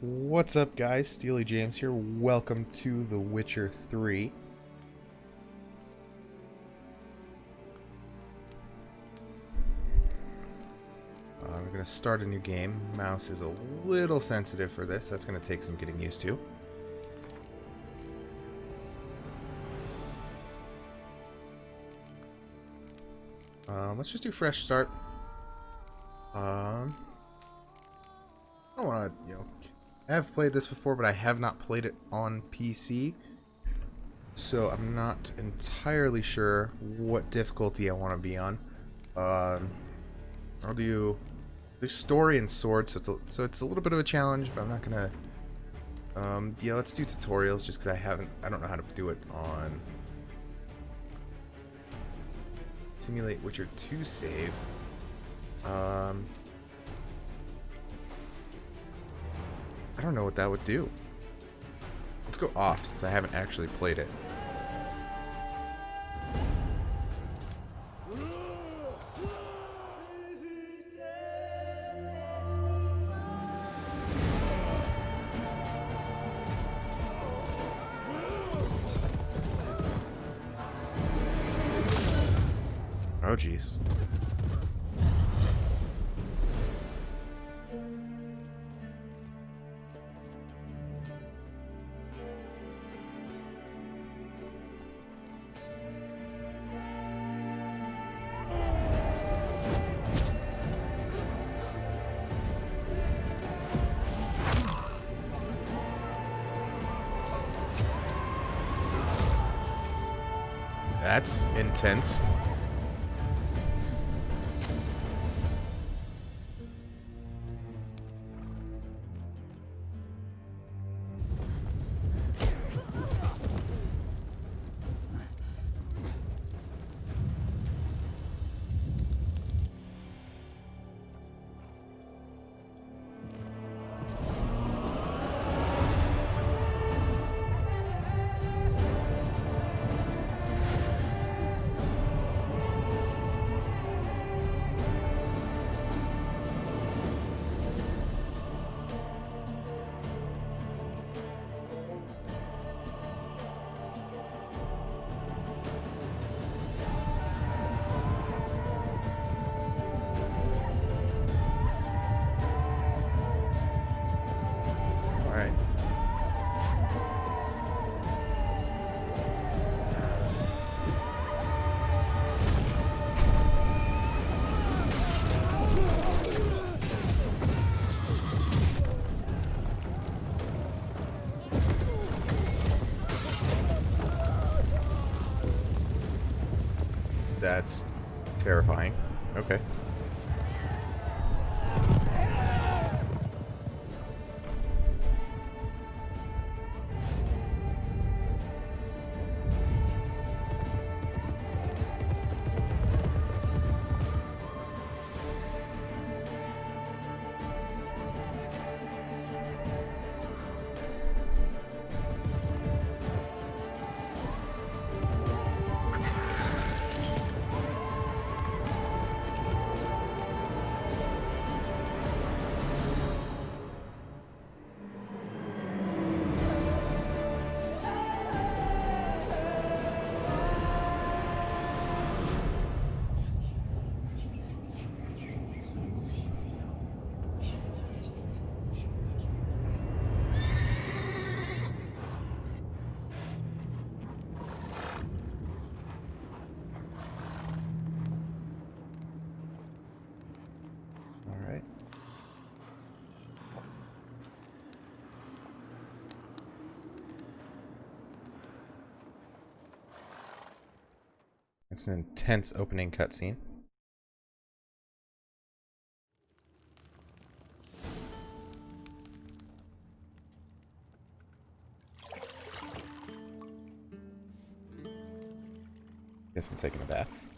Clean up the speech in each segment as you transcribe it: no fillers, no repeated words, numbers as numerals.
What's up, guys? Steely James here. Welcome to The Witcher 3. We're going to start a new game. Mouse is a little sensitive for this. That's going to take some getting used to. Let's just do fresh start. I don't want to, I have played this before, but I have not played it on PC. So I'm not entirely sure what difficulty I want to be on. I'll do story and sword, so it's a little bit of a challenge, but I'm not gonna. Yeah, let's do tutorials just because I don't know how to do it on Simulate Witcher 2 save. I don't know what that would do. Let's go off since I haven't actually played it. Oh, jeez. That's intense. Alright. That's terrifying. Okay. Alright. It's an intense opening cutscene. Guess I'm taking a bath.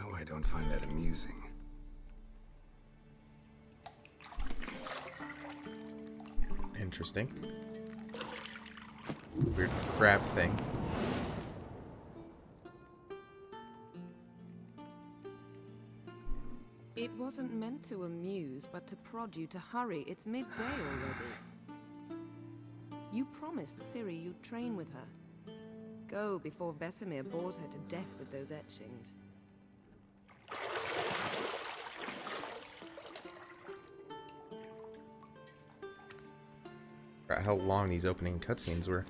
No, I don't find that amusing. Interesting. Weird crab thing. It wasn't meant to amuse, but to prod you to hurry. It's midday already. You promised Ciri you'd train with her. Go before Vesemir bores her to death with those etchings. Forgot how long these opening cutscenes were.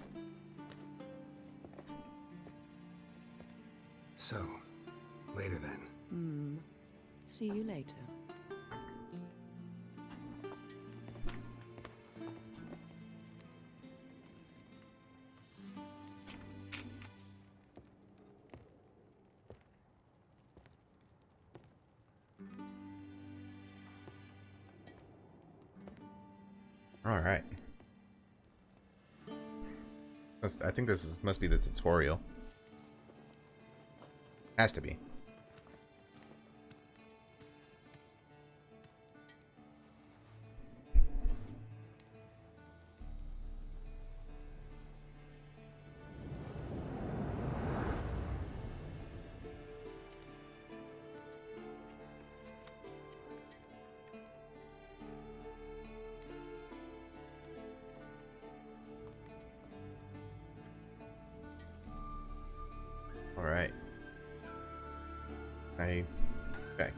So, later then. See you later. All right. I think this must be the tutorial. Has to be. All right. Okay. Okay.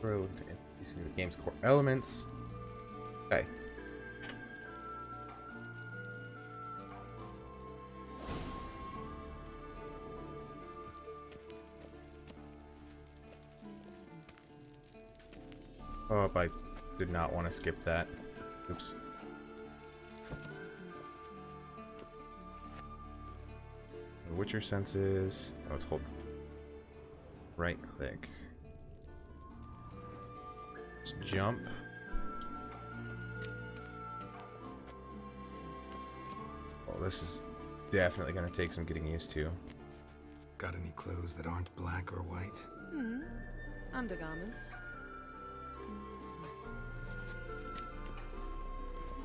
Road using the game's core elements. Okay. Oh, I did not want to skip that. Oops. Witcher senses. Oh, it's called right click. Let's jump. Oh, this is definitely going to take some getting used to. Got any clothes that aren't black or white? Undergarments.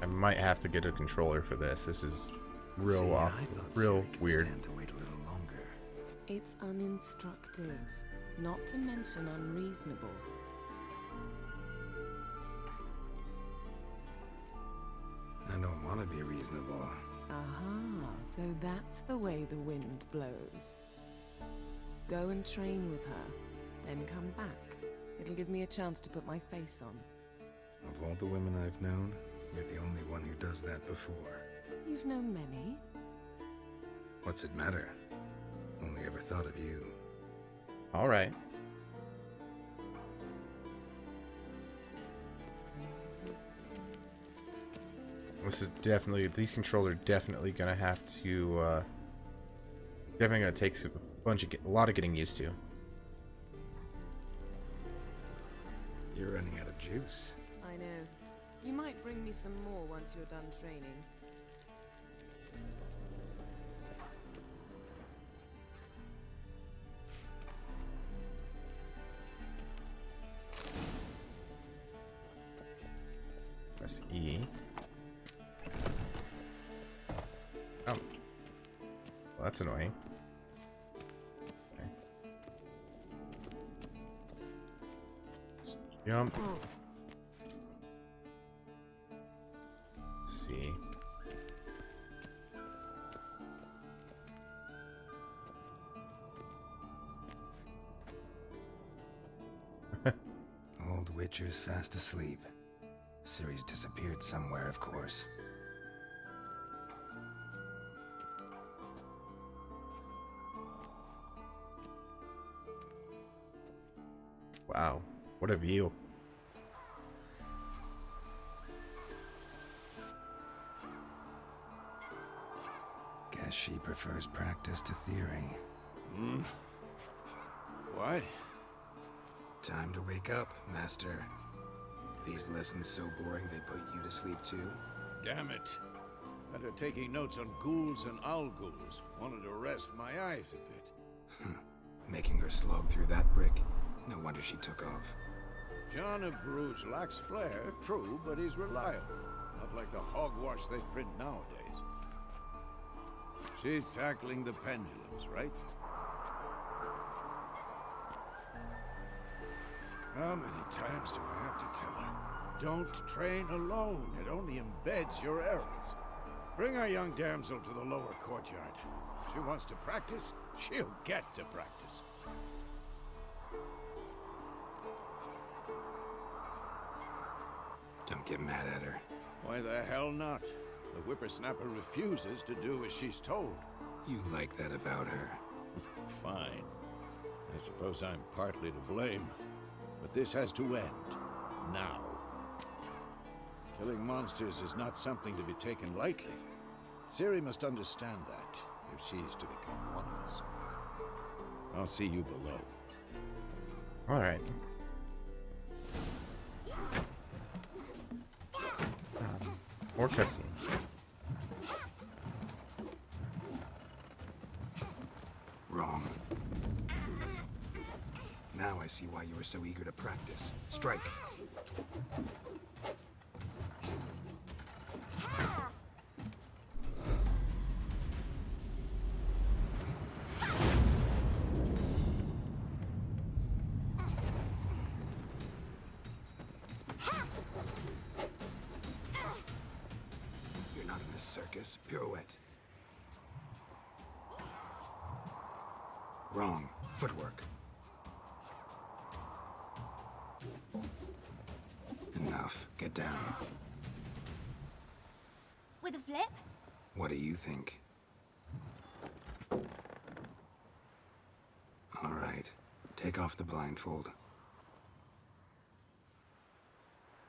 I might have to get a controller for this. This is real See, off, I thought real Ciri could weird. stand to wait a little longer. It's uninstructive, not to mention unreasonable. I don't want to be reasonable. Aha, so that's the way the wind blows. Go and train with her, then come back. It'll give me a chance to put my face on. Of all the women I've known, you're the only one who does that before. You've known many. What's it matter? Only ever thought of you. All right. This is definitely, these controls are definitely gonna have to, definitely gonna take a lot of getting used to. You're running out of juice. I know. You might bring me some more once you're done training. Press E. Oh. Well, that's annoying. Okay. Let's jump. Let's see. Old Witcher's fast asleep. Ciri's disappeared somewhere, of course. Wow, what a view. Guess she prefers practice to theory. What? Time to wake up, Master. These lessons so boring they put you to sleep too? Damn it. After taking notes on ghouls and owl-ghouls, wanted to rest my eyes a bit. Making her slog through that brick? No wonder she took off. John of Bruges lacks flair, true, but he's reliable. Not like the hogwash they print nowadays. She's tackling the pendulums, right? How many times do I have to tell her? Don't train alone. It only embeds your errors. Bring our young damsel to the lower courtyard. She wants to practice, she'll get to practice. Don't get mad at her. Why the hell not? The whippersnapper refuses to do as she's told. You like that about her. Fine. I suppose I'm partly to blame. But this has to end. Now. Killing monsters is not something to be taken lightly. Ciri must understand that, if she's to become one of us. I'll see you below. Alright. More cutscene. Wrong. Now I see why you were so eager to practice. Strike. You're not in a circus. Pirouette. Wrong. Footwork. Enough. Get down. With a flip? What do you think? All right. Take off the blindfold.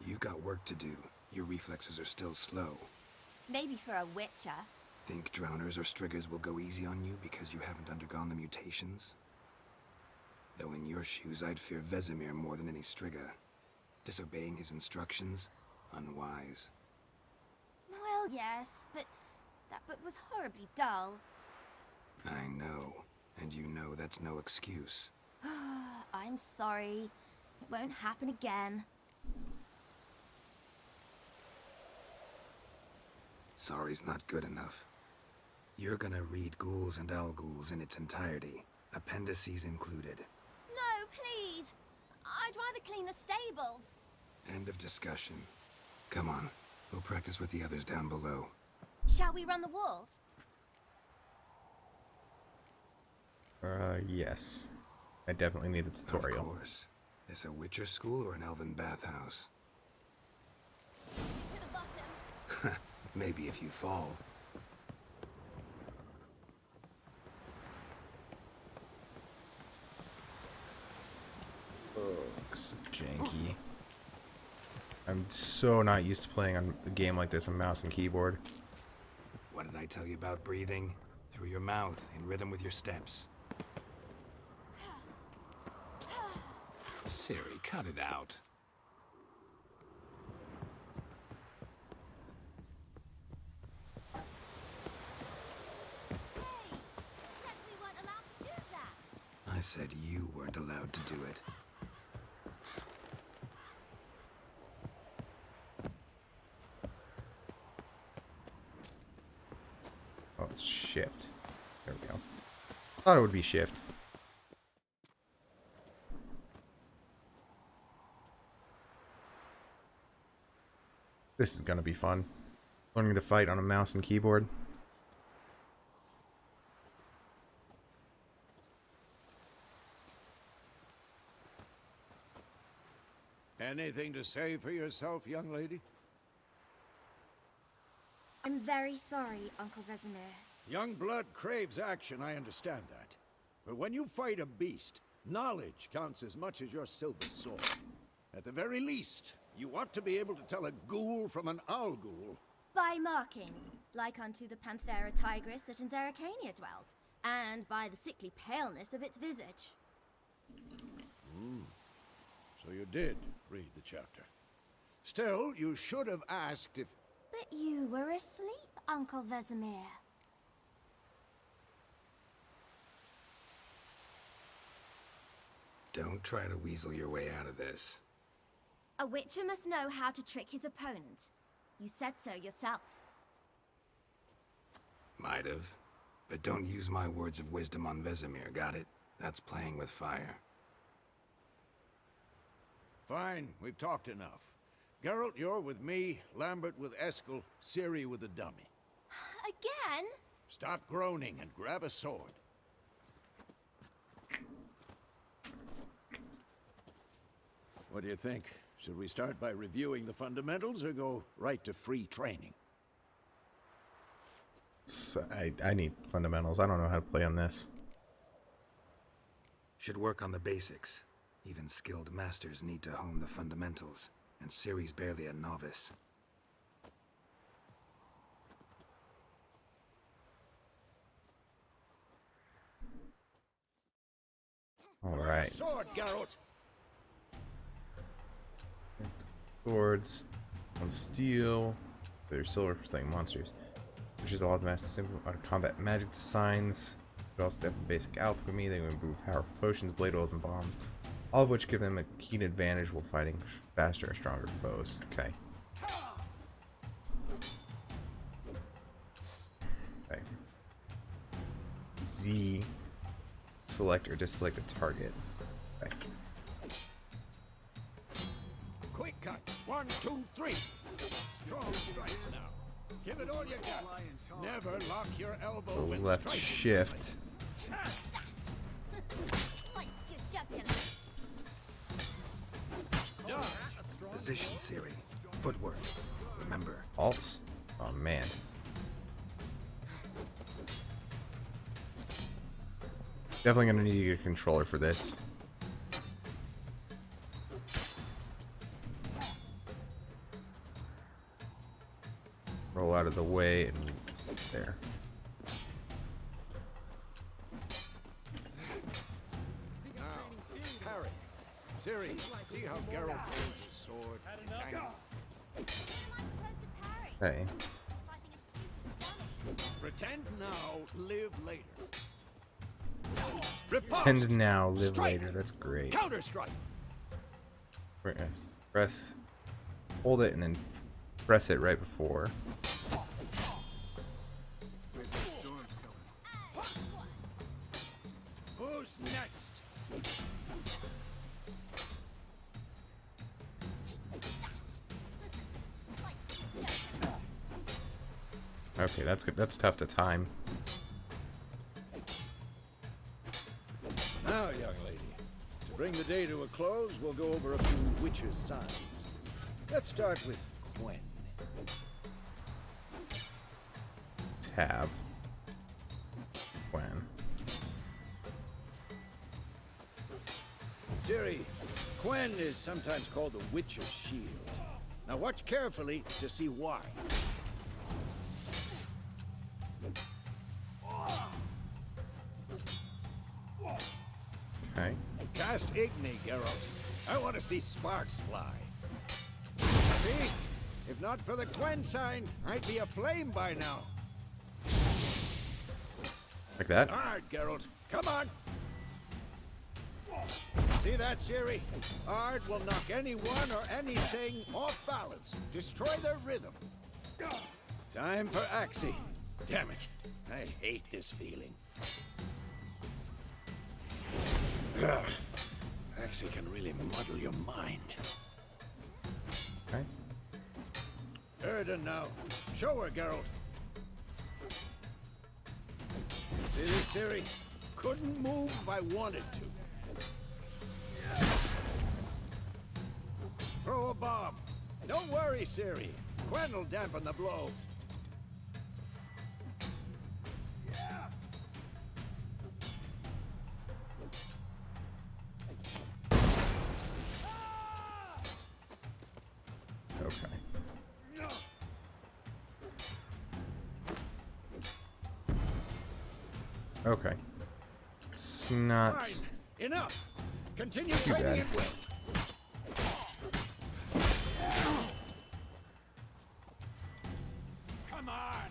You've got work to do. Your reflexes are still slow. Maybe for a witcher. Think drowners or striggers will go easy on you because you haven't undergone the mutations? Though in your shoes, I'd fear Vesemir more than any strigger. Disobeying his instructions? Unwise. Well, yes, but that book was horribly dull. I know. And you know that's no excuse. I'm sorry. It won't happen again. Sorry's not good enough. You're gonna read Ghouls and Owl-Ghouls in its entirety, appendices included. No, please! I'd rather clean the stables. End of discussion. Come on, we'll practice with the others down below. Shall we run the walls? Yes. I definitely need the tutorial. Of course. This a Witcher school or an elven bathhouse? To the bottom. Maybe if you fall. Looks janky. I'm so not used to playing on a game like this on mouse and keyboard. What did I tell you about breathing? Through your mouth, in rhythm with your steps. Ciri, cut it out. Hey! You said we weren't allowed to do that. I said you weren't allowed to do it. Oh, it's shift. There we go. Thought it would be shift. This is gonna be fun. Learning to fight on a mouse and keyboard. Anything to say for yourself, young lady? I'm very sorry, Uncle Vesemir. Young blood craves action, I understand that. But when you fight a beast, knowledge counts as much as your silver sword. At the very least, you ought to be able to tell a ghoul from an owl-ghoul. By markings, like unto the Panthera tigris that in Zerrikania dwells, and by the sickly paleness of its visage. So you did read the chapter. Still, you should have asked if... But you were asleep, Uncle Vesemir. Don't try to weasel your way out of this. A witcher must know how to trick his opponent. You said so yourself. Might have. But don't use my words of wisdom on Vesemir, got it? That's playing with fire. Fine, we've talked enough. Geralt, you're with me, Lambert with Eskel, Ciri with the dummy. Again? Stop groaning and grab a sword. What do you think? Should we start by reviewing the fundamentals or go right to free training? I need fundamentals. I don't know how to play on this. Should work on the basics. Even skilled masters need to hone the fundamentals, and Ciri's barely a novice. All right. Sword, Geralt! Swords. On steel. They're silver for slaying monsters. Which is all the master simple out of combat magic designs. But also step in basic alchemy. They can improve powerful potions, blade oils, and bombs. All of which give them a keen advantage while fighting faster and stronger foes. Okay. Okay. Z. Select or deselect a target. Okay. Quick cut! 1, 2, 3! Strong strikes now. Give it all you got. Never lock your elbow when Left striking. shift. Slice your jugular. Done. Position, Ciri. Footwork. Remember. Alt. Oh man. Definitely gonna need to get a controller for this. Roll out of the way and there. Now, parry. Ciri, see how Geralt holds his sword? It's hanging. How am I supposed to parry? Okay. Fighting a stupid dummy. Pretend now, live later. Riposte! Tend now, live Strike! later. That's great. Counter strike! Press, hold it, and then press it right before. Who's next? Okay, that's good. That's tough to time. Now, young lady, to bring the day to a close, we'll go over a few witches' signs. Let's start with Gwen. Tab. When. Ciri, Gwen is sometimes called the Witch's Shield. Now watch carefully to see why. Okay. Cast Igni, Geralt. I want to see sparks fly. See? If not for the Gwen sign, I'd be aflame by now. Like that? Hard, Geralt. Come on. See that, Ciri? Ard will knock anyone or anything off balance. Destroy their rhythm. Time for Axii. Damn it. I hate this feeling. Ugh. Axii can really muddle your mind. Okay. Erden now. Show her, Geralt. See this, Ciri? Couldn't move if I wanted to. Throw a bomb. Don't worry, Ciri. Gwen will dampen the blow. Okay. Okay. It's not. Fine. Enough. Continue Too training bad. at will. Come on.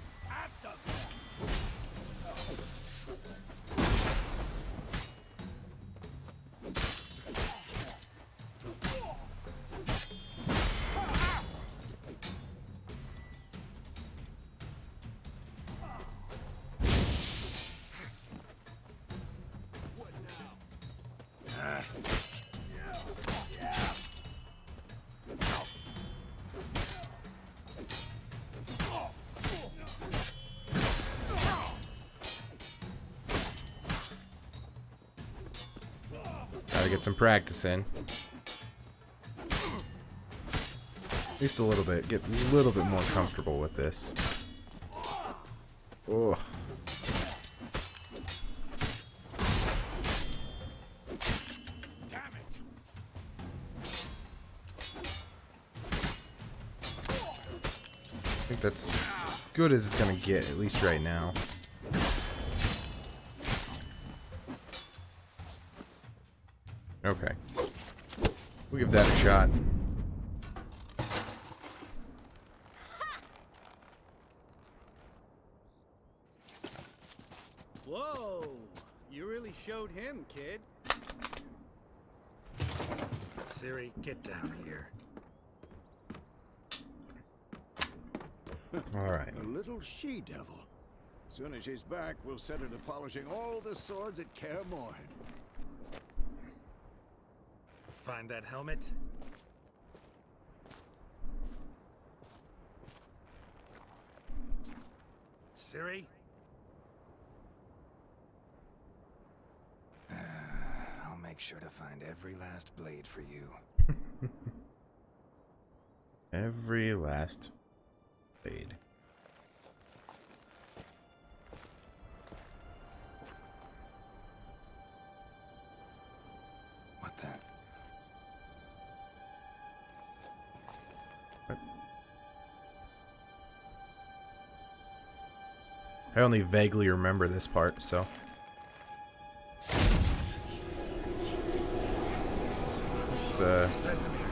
Gotta get some practice in. At least a little bit. Get a little bit more comfortable with this. Oh. Damn it! I think that's as good as it's gonna get, at least right now. Okay. We'll give that a shot. Whoa! You really showed him, kid. Ciri, get down here. Alright. A little she-devil. Soon as she's back, we'll set her to polishing all the swords at Kaer Morhen. Find that helmet? Ciri? I'll make sure to find every last blade for you. Every last blade. What the? I only vaguely remember this part, so. The Vesemir.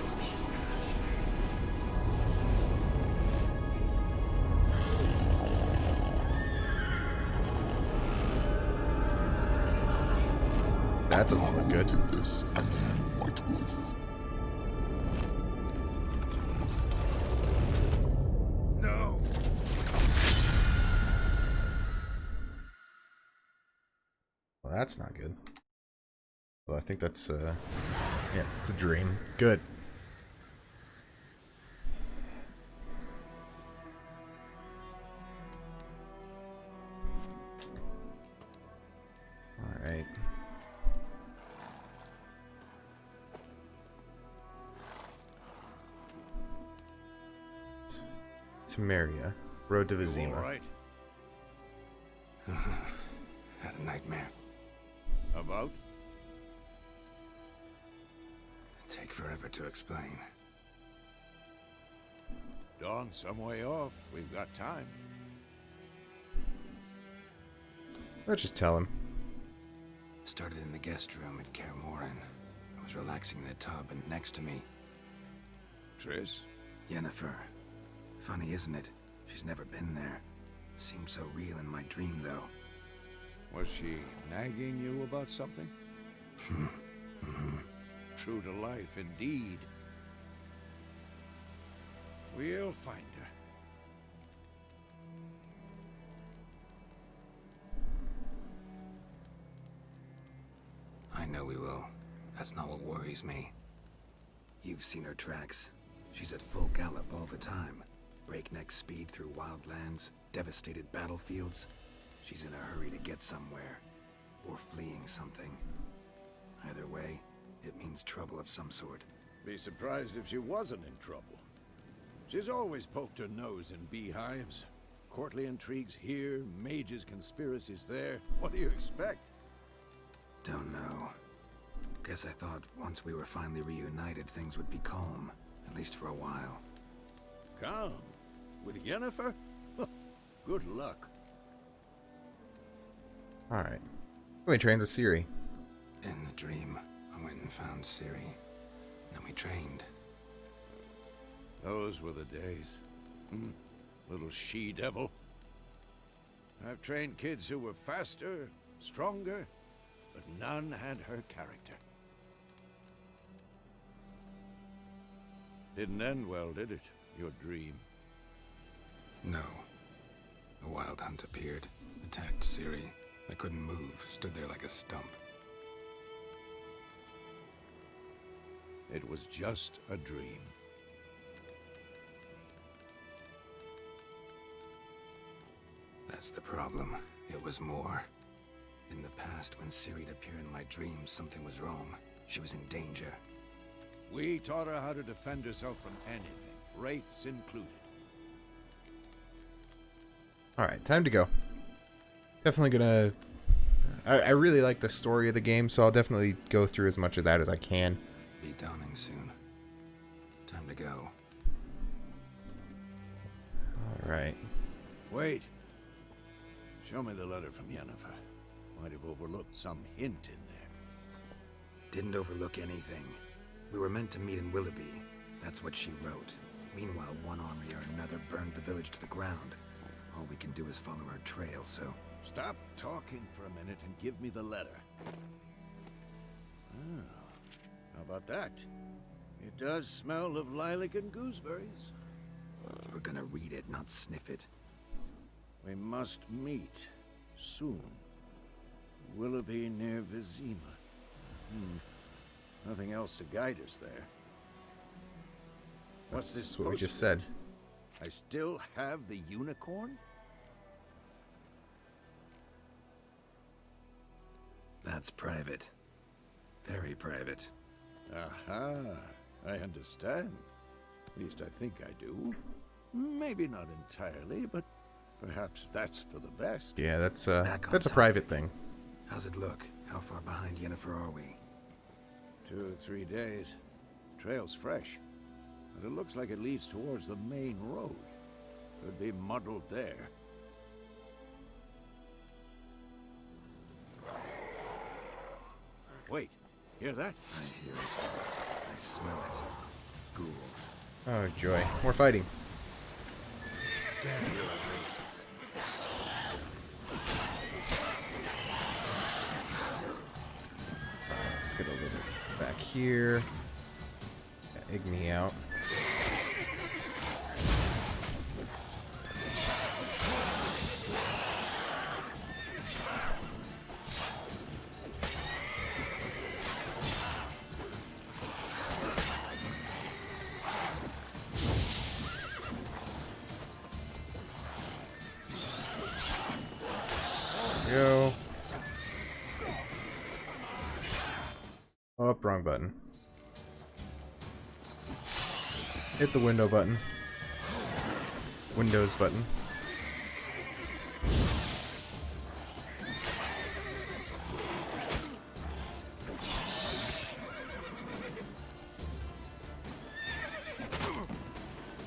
that doesn't look good. This and then White Wolf. No! Well, that's not good. Well, I think that's yeah, it's a dream. Good. All right. Temeria, Road to All Vizima. right. Had a nightmare. About? Take forever to explain. Dawn's some way off. We've got time. Let's just tell him. Started in the guest room at Kaer Morhen. I was relaxing in a tub, and next to me, Triss? Yennefer. Funny, isn't it? She's never been there. Seemed so real in my dream, though. Was she nagging you about something? True to life, indeed. We'll find her. I know we will. That's not what worries me. You've seen her tracks. She's at full gallop all the time. Breakneck speed through wildlands, devastated battlefields. She's in a hurry to get somewhere. Or fleeing something. Either way, it means trouble of some sort. Be surprised if she wasn't in trouble. She's always poked her nose in beehives. Courtly intrigues here, mages' conspiracies there. What do you expect? Don't know. Guess I thought once we were finally reunited, things would be calm. At least for a while. Calm? With Yennefer? Good luck. Alright. We trained with Ciri. In the dream, I went and found Ciri. Then we trained. Those were the days. Little she-devil. I've trained kids who were faster, stronger, but none had her character. Didn't end well, did it? Your dream. No. A wild hunt appeared, attacked Ciri. I couldn't move, stood there like a stump. It was just a dream. That's the problem. It was more. In the past, when Ciri'd appear in my dreams, something was wrong. She was in danger. We taught her how to defend herself from anything, wraiths included. Alright, time to go. Definitely gonna... I really like the story of the game, so I'll definitely go through as much of that as I can. Be dawning soon. Time to go. Alright. Wait. Show me the letter from Yennefer. Might have overlooked some hint in there. Didn't overlook anything. We were meant to meet in Willoughby. That's what she wrote. Meanwhile, one army or another burned the village to the ground. All we can do is follow our trail, so... Stop talking for a minute and give me the letter. Ah, how about that? It does smell of lilac and gooseberries. You were gonna read it, not sniff it. We must meet soon. Willoughby near Vizima. Nothing else to guide us there. What's this? That's what we just postscript? said. I still have the unicorn? That's private. Very private. Aha, I understand. At least I think I do. Maybe not entirely, but perhaps that's for the best. Yeah, that's Back on a private topic. thing. How's it look? How far behind Yennefer are we? 2 or 3 days. Trail's fresh, but it looks like it leads towards the main road. Could be muddled there. Wait, hear that? I hear it. I smell it. Ghouls. Oh joy, more fighting. Damn, you're ugly. Let's get a little bit back here. Egg me out. Go. Oh, wrong button. Hit the window button. Windows button.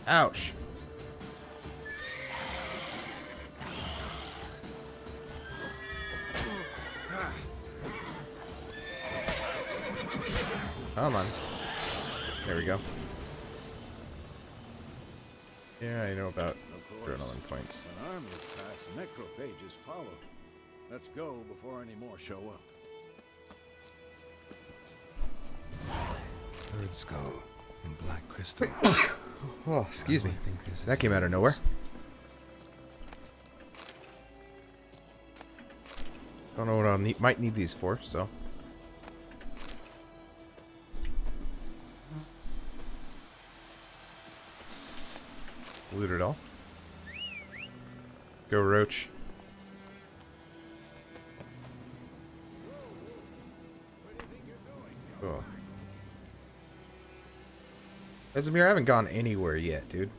Ouch. Come on. There we go. Yeah, I know about Of course. adrenaline points. When armies pass, necrophages follow. Let's go before any more show up. Bird skull and black crystal. Oh, excuse me. I think this is That came out of nowhere. Don't know what I'll need, might need these for, so. Let's loot it all. Go, Roach. Oh. Vesemir, I haven't gone anywhere yet, dude.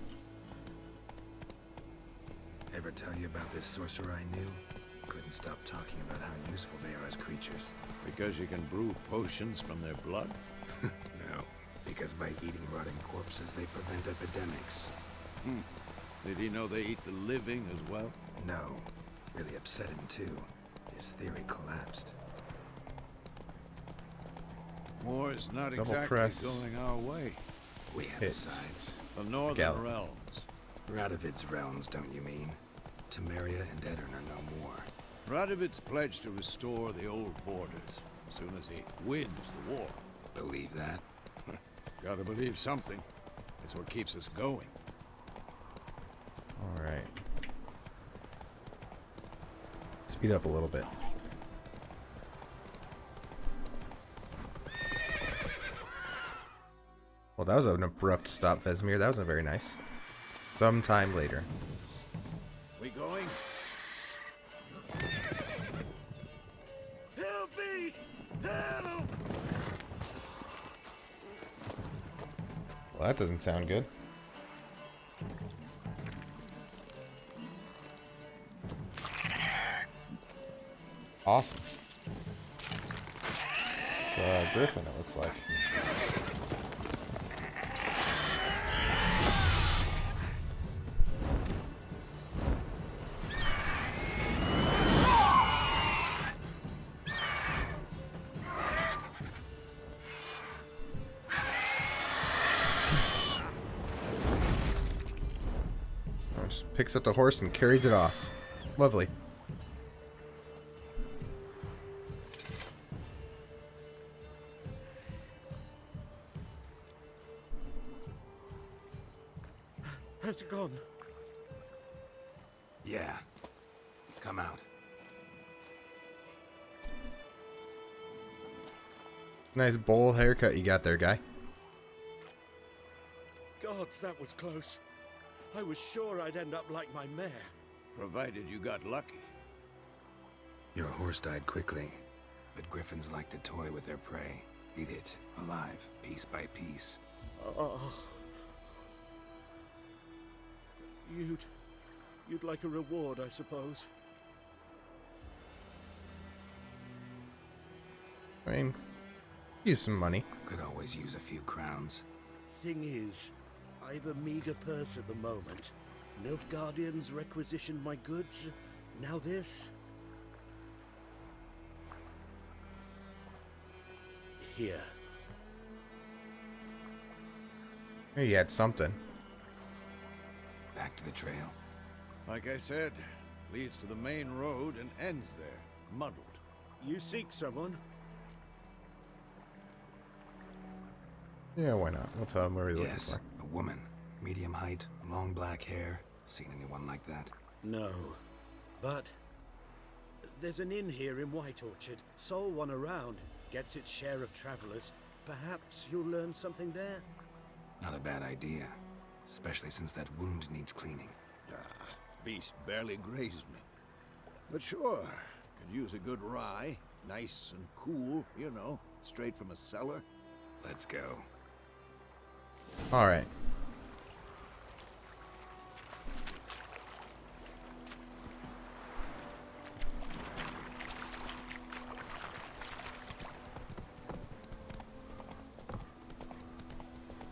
Ever tell you about this sorcerer I knew? Couldn't stop talking about how useful they are as creatures. Because you can brew potions from their blood? No, because by eating rotting corpses, they prevent epidemics. Did he know they eat the living as well? No, really upset him too. His theory collapsed. War's not Double exactly press. going our way. We have Hits. sides. The Northern Gallop. Realms. Radovid's realms, don't you mean? Temeria and Edirn are no more. Radovid's pledged to restore the old borders as soon as he wins the war. Believe that? Gotta believe something. It's what keeps us going. Alright. Speed up a little bit. Well, that was an abrupt stop, Vesemir. That wasn't very nice. Sometime later. We going? Help me! Help! Well, that doesn't sound good. Awesome. It's Griffin, it looks like. Just picks up the horse and carries it off. Lovely. Has it gone? Yeah. Come out. Nice bowl haircut you got there, guy. Gods, that was close. I was sure I'd end up like my mare. Provided you got lucky. Your horse died quickly, but griffins like to toy with their prey. Eat it, alive, piece by piece. Oh. You'd like a reward, I suppose. I mean, use some money. Could always use a few crowns. Thing is, I've a meager purse at the moment. Nilfgaardians requisitioned my goods. Now this. Here. Maybe you had something. Back to the trail. Like I said, leads to the main road and ends there, muddled. You seek someone? Yeah, why not? We'll tell him where we're looking Yes, for. a woman. Medium height, long black hair. Seen anyone like that? No. But there's an inn here in White Orchard. Sole one around. Gets its share of travelers. Perhaps you'll learn something there? Not a bad idea. Especially since that wound needs cleaning. Beast barely grazed me. But sure, could use a good rye. Nice and cool, you know, straight from a cellar. Let's go. Alright.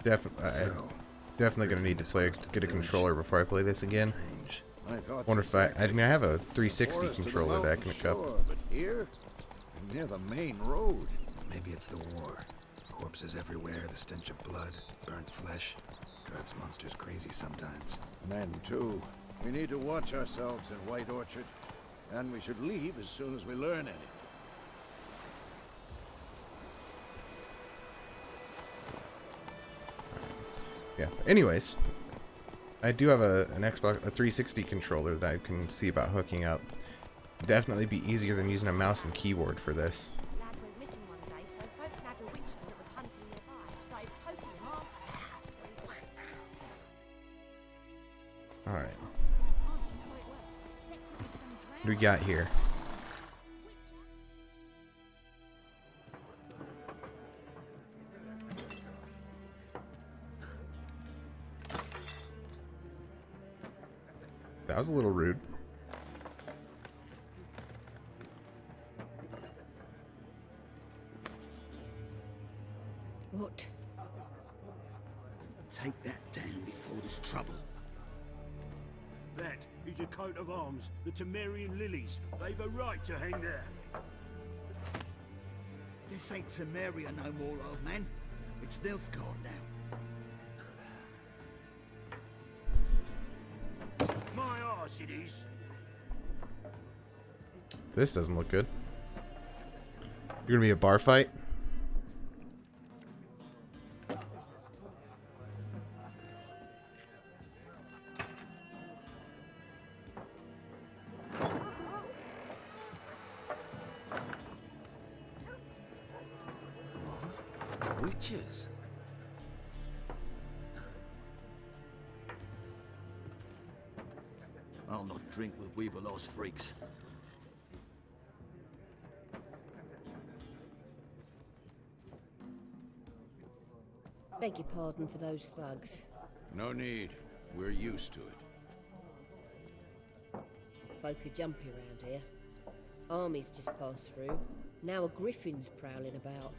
Definitely gonna need to get a controller before I play this again. Strange. I thought. Wonder if I mean I have a 360 Forest to the controller that I can mountain hook up. shore, but here, near the main road. Maybe it's the war. Corpses everywhere, the stench of blood, burnt flesh. Drives monsters crazy sometimes. Men, too. We need to watch ourselves in White Orchard. And we should leave as soon as we learn anything. Yeah. Anyways, I do have an Xbox, a 360 controller that I can see about hooking up. Definitely be easier than using a mouse and keyboard for this. Lad went missing one day, so folk nagged a witchman that was hunting nearby and started poking him arse. Alright. Oh, so it worked. Except it was some What do we got here? That was a little rude. What? Take that down before there's trouble. That is a coat of arms, the Temerian lilies. They've a right to hang there. This ain't Temeria no more, old man. It's Nilfgaard now. My arse it is. This doesn't look good. You're gonna be a bar fight? Witches? drink with Weaverlost freaks. Beg your pardon for those thugs. No need. We're used to it. Folk are jumpy around here. Armies just passed through. Now a griffin's prowling about.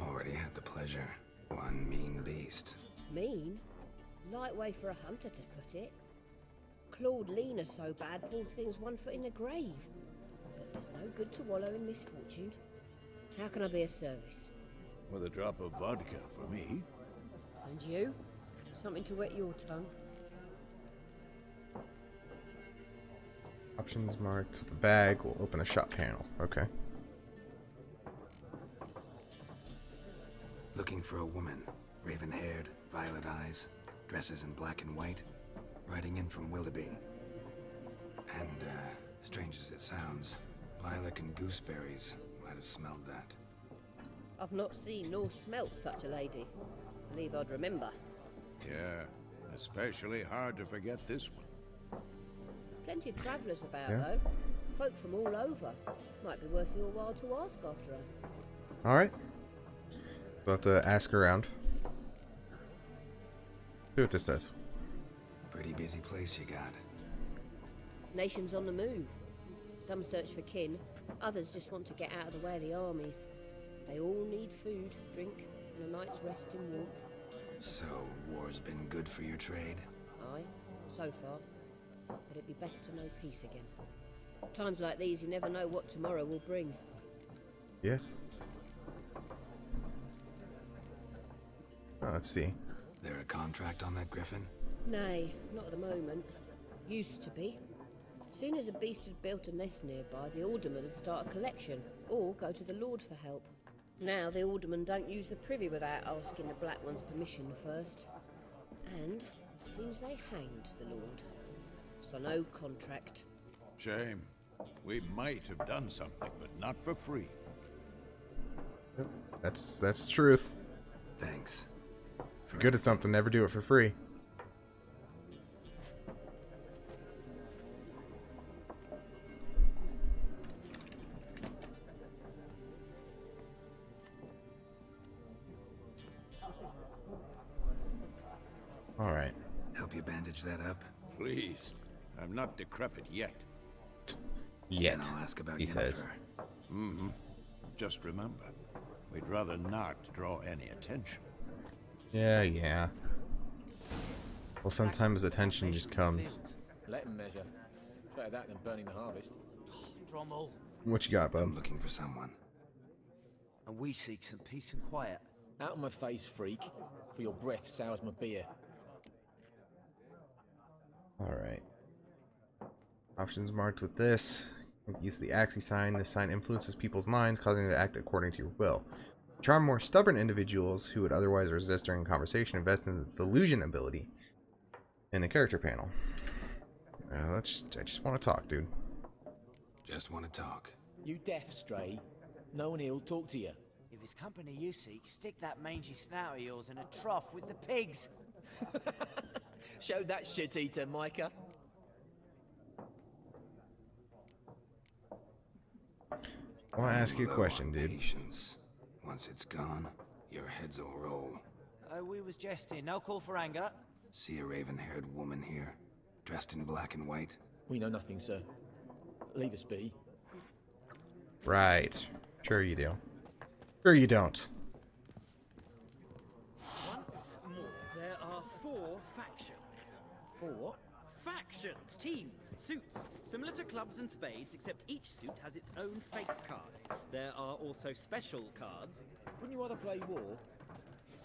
Already had the pleasure. One mean beast. Mean? Light way for a hunter to put it. Clawed Lena so bad, poor thing's 1 foot in the grave. But there's no good to wallow in misfortune. How can I be of service? With a drop of vodka for me. And you? Something to wet your tongue? Options marked with the bag will open a shop panel. Okay. Looking for a woman. Raven-haired, violet eyes, dresses in black and white. Riding in from Willoughby. And, strange as it sounds, lilac and gooseberries might have smelled that. I've not seen nor smelt such a lady. Believe I'd remember. Yeah, especially hard to forget this one. Plenty of travellers about, Yeah. though. Folk from all over. Might be worth your while to ask after her. Alright. We'll have to ask around. See what this says. Pretty busy place you got. Nations on the move. Some search for kin, others just want to get out of the way of the armies. They all need food, drink, and a night's rest in warmth. So, war's been good for your trade? Aye, so far. But it'd be best to know peace again. Times like these, you never know what tomorrow will bring. Yeah. Oh, let's see. There a contract on that griffin? Nay, not at the moment. Used to be. Soon as a beast had built a nest nearby, the alderman would start a collection, or go to the Lord for help. Now the aldermen don't use the privy without asking the Black One's permission first. And seems they hanged the Lord. So no contract. Shame. We might have done something, but not for free. That's truth. Thanks. For Good at something, never do it for free. Alright. Help you bandage that up? Please. I'm not decrepit yet. Yet, And I'll ask about he says. Mm-hmm. Just remember, we'd rather not draw any attention. Yeah. Well, sometimes attention just comes. Let him measure. Better that than burning the harvest. Drommel, What you got, bub? I'm looking for someone. and we seek some peace and quiet. Out of my face, freak. For your breath sours my beer. Alright. Options marked with this. Use the Axii sign. This sign influences people's minds, causing them to act according to your will. Charm more stubborn individuals who would otherwise resist during conversation. Invest in the delusion ability in the character panel. I just want to talk, dude. Just want to talk. You deaf, Stray? No one here'll talk to you. If it's company you seek, stick that mangy snout of yours in a trough with the pigs. Show that shit-eater, Micah. I want to ask you a question, dude. Patience. Once it's gone, your heads will roll. We was jesting, no call for anger. See a raven-haired woman here, dressed in black and white? We know nothing, sir. Leave us be. Right. Sure you do. Sure you don't. Once more, there are 4 factions. 4 what? Factions, teams, suits, similar to clubs and spades, except each suit has its own face cards. There are also special cards. Wouldn't you rather play war?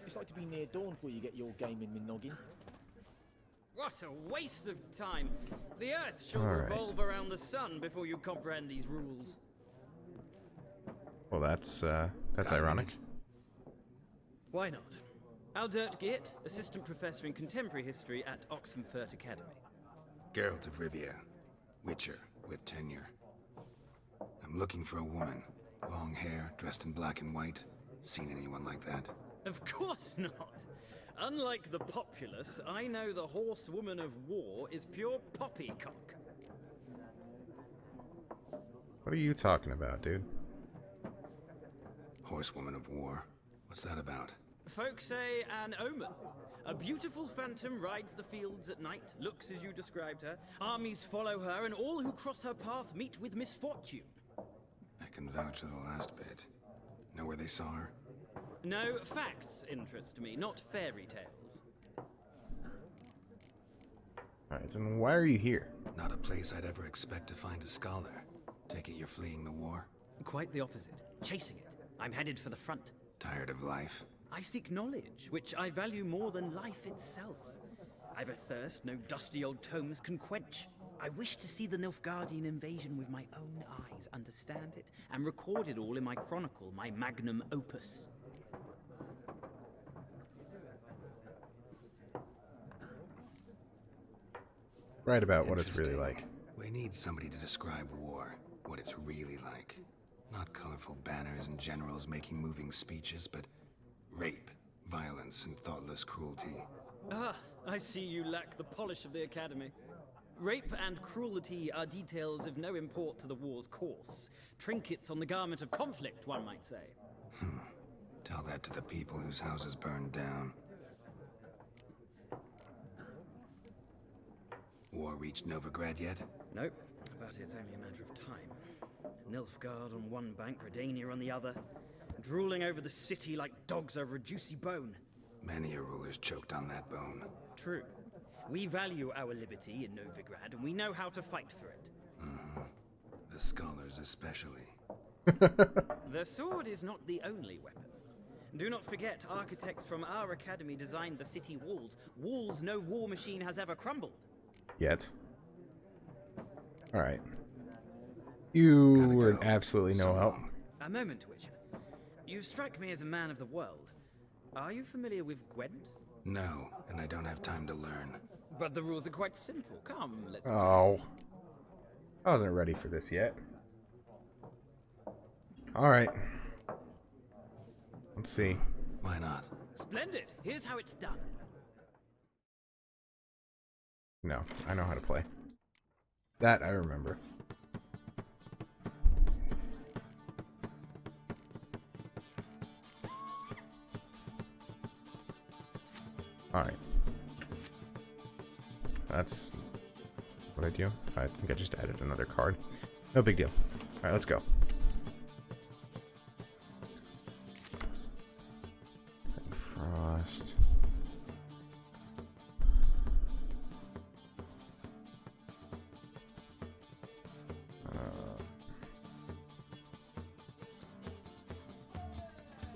It's like to be near dawn before you get your game in with noggin. What a waste of time! The Earth shall All right. revolve around the sun before you comprehend these rules. Well, that's Got a ironic. minute? Why not? Aldert Geert, Assistant Professor in Contemporary History at Oxenfurt Academy. Geralt of Rivia, Witcher, with tenure. I'm looking for a woman. Long hair, dressed in black and white. Seen anyone like that? Of course not! Unlike the populace, I know the horsewoman of war is pure poppycock. What are you talking about, dude? Horsewoman of war. What's that about? Folks say an omen. A beautiful phantom rides the fields at night, looks as you described her. Armies follow her, and all who cross her path meet with misfortune. I can vouch for the last bit. Know where they saw her? No, facts interest me, not fairy tales. Alright, then why are you here? Not a place I'd ever expect to find a scholar. Take it you're fleeing the war? Quite the opposite. Chasing it. I'm headed for the front. Tired of life? I seek knowledge, which I value more than life itself. I've a thirst no dusty old tomes can quench. I wish to see the Nilfgaardian invasion with my own eyes, understand it, and record it all in my chronicle, my magnum opus. Right about what it's really like. We need somebody to describe war, what it's really like. Not colorful banners and generals making moving speeches, but rape, violence, and thoughtless cruelty. Ah, I see you lack the polish of the Academy. Rape and cruelty are details of no import to the war's course. Trinkets on the garment of conflict, one might say. Tell that to the people whose houses burned down. War reached Novigrad yet? Nope, but it's only a matter of time. Nilfgaard on one bank, Redania on the other, drooling over the city like dogs over a juicy bone. Many a ruler's choked on that bone. True. We value our liberty in Novigrad, and we know how to fight for it. The scholars especially. The sword is not the only weapon. Do not forget, architects from our academy designed the city walls. Walls no war machine has ever crumbled. Yet. Alright. You were absolutely no help. A moment, Witcher. You strike me as a man of the world. Are you familiar with Gwent? No, and I don't have time to learn. But the rules are quite simple. Come, let's Oh. I wasn't ready for this yet. Alright. Let's see. Why not? Splendid! Here's how it's done. No, I know how to play. That I remember. Alright. That's what I do. I think I just added another card. No big deal. Alright, let's go. Frost.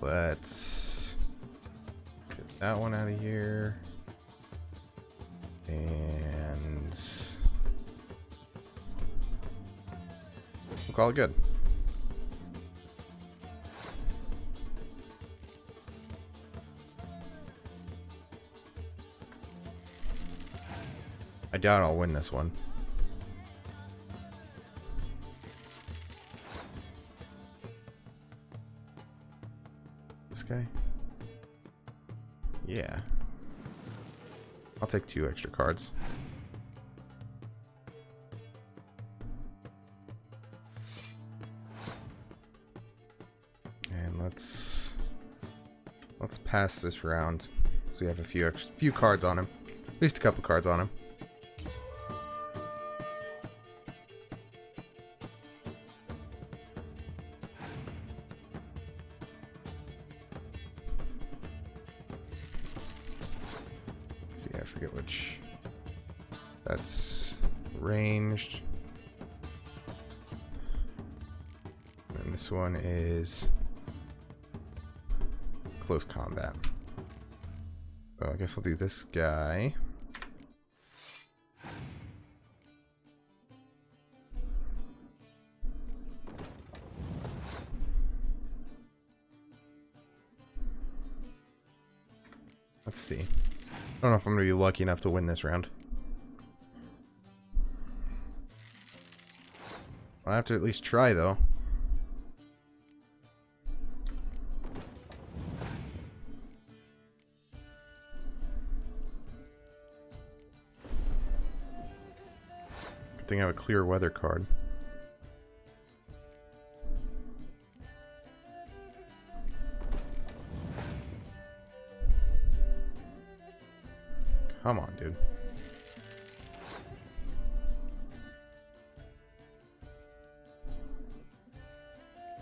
Let's get that one out of here. And we'll call it good. I doubt I'll win this one. This guy? Yeah. I'll take 2 extra cards. And let's pass this round so we have a few cards on him. At least a couple cards on him. See, I forget which. That's ranged. And this one is close combat. Oh, I guess I'll do this guy. Let's see. I don't know if I'm going to be lucky enough to win this round. I'll have to at least try, though. I think I have a clear weather card. Come on, dude.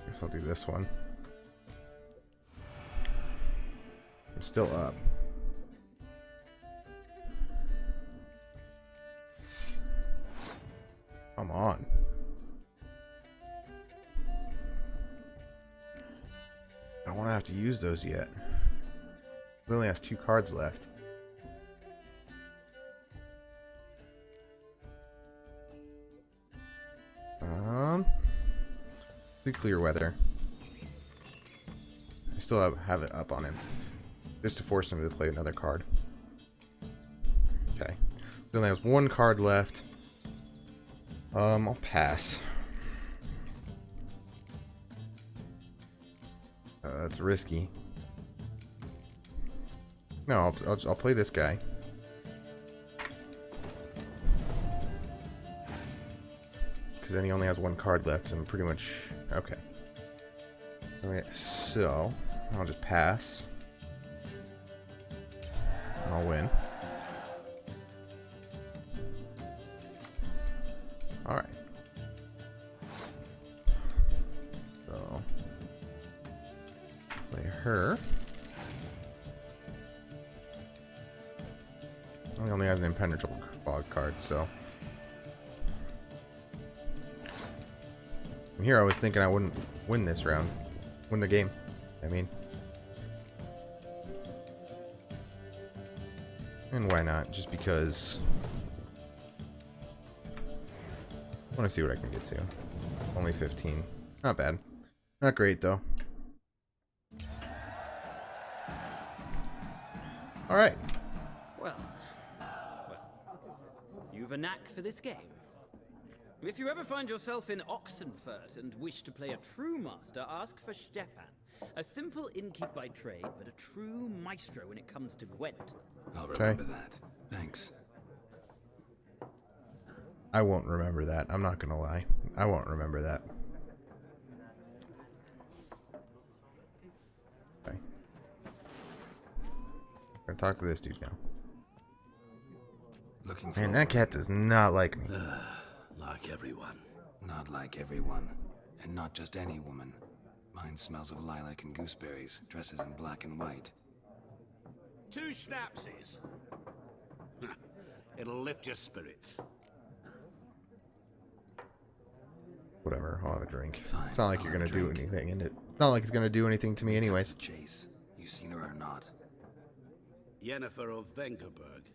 Guess I'll do this one. I'm still up. Come on. I don't want to have to use those yet. It only has 2 cards left. Do clear weather. I still have it up on him, just to force him to play another card. Okay, so he only has 1 card left. I'll pass. It's risky. No, I'll play this guy. Because then he only has 1 card left, and pretty much okay. Okay, so I'll just pass. And I'll win. All right. So play her. He only has an impenetrable fog card, so. And here I was thinking I wouldn't win this round. Win the game, I mean. And why not? Just because I want to see what I can get to. Only 15. Not bad. Not great, though. Alright. Well, you've a knack for this game. If you ever find yourself in Oxenfurt and wish to play a true master, ask for Stepan. A simple innkeep by trade, but a true maestro when it comes to Gwent. I'll remember that. Thanks. I won't remember that. I'm not gonna lie. I won't remember that. Okay. I'm gonna talk to this dude now. Looking for. Man, that cat does not like me. Like everyone. Not like everyone. And not just any woman. Mine smells of lilac and gooseberries, dresses in black and white. 2 schnapsies. It'll lift your spirits. Whatever, I'll have a drink. Fine, It's not like I'll you're have gonna a do drink. anything, and it's not like it's gonna do anything to me anyways. Chase, you seen her or not? Yennefer of Vengerberg.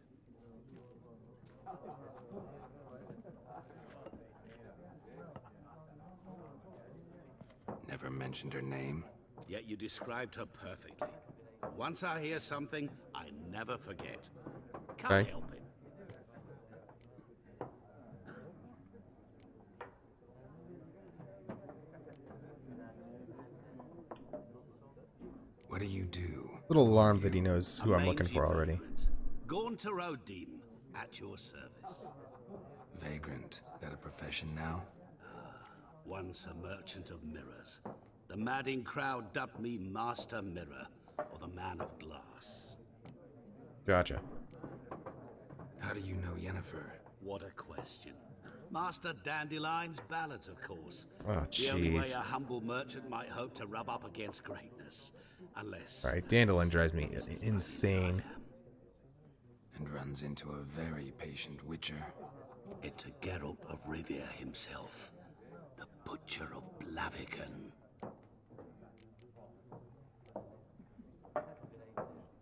Never mentioned her name. Yet you described her perfectly. Once I hear something, I never forget. Can't Okay. help it. What do you do? Little alarmed that he knows who A I'm looking mangy for already. vagrant. Gaunter O'Deem, at your service. Vagrant. That a profession now? Once a merchant of mirrors. The madding crowd dubbed me Master Mirror, or the Man of Glass. Gotcha. How do you know Yennefer? What a question. Master Dandelion's ballads, of course. Oh, The only way jeez. a humble merchant might hope to rub up against greatness. Unless... Alright, Dandelion drives me insane. And runs into a very patient witcher. It's a Geralt of Rivia himself. The Butcher of Blaviken.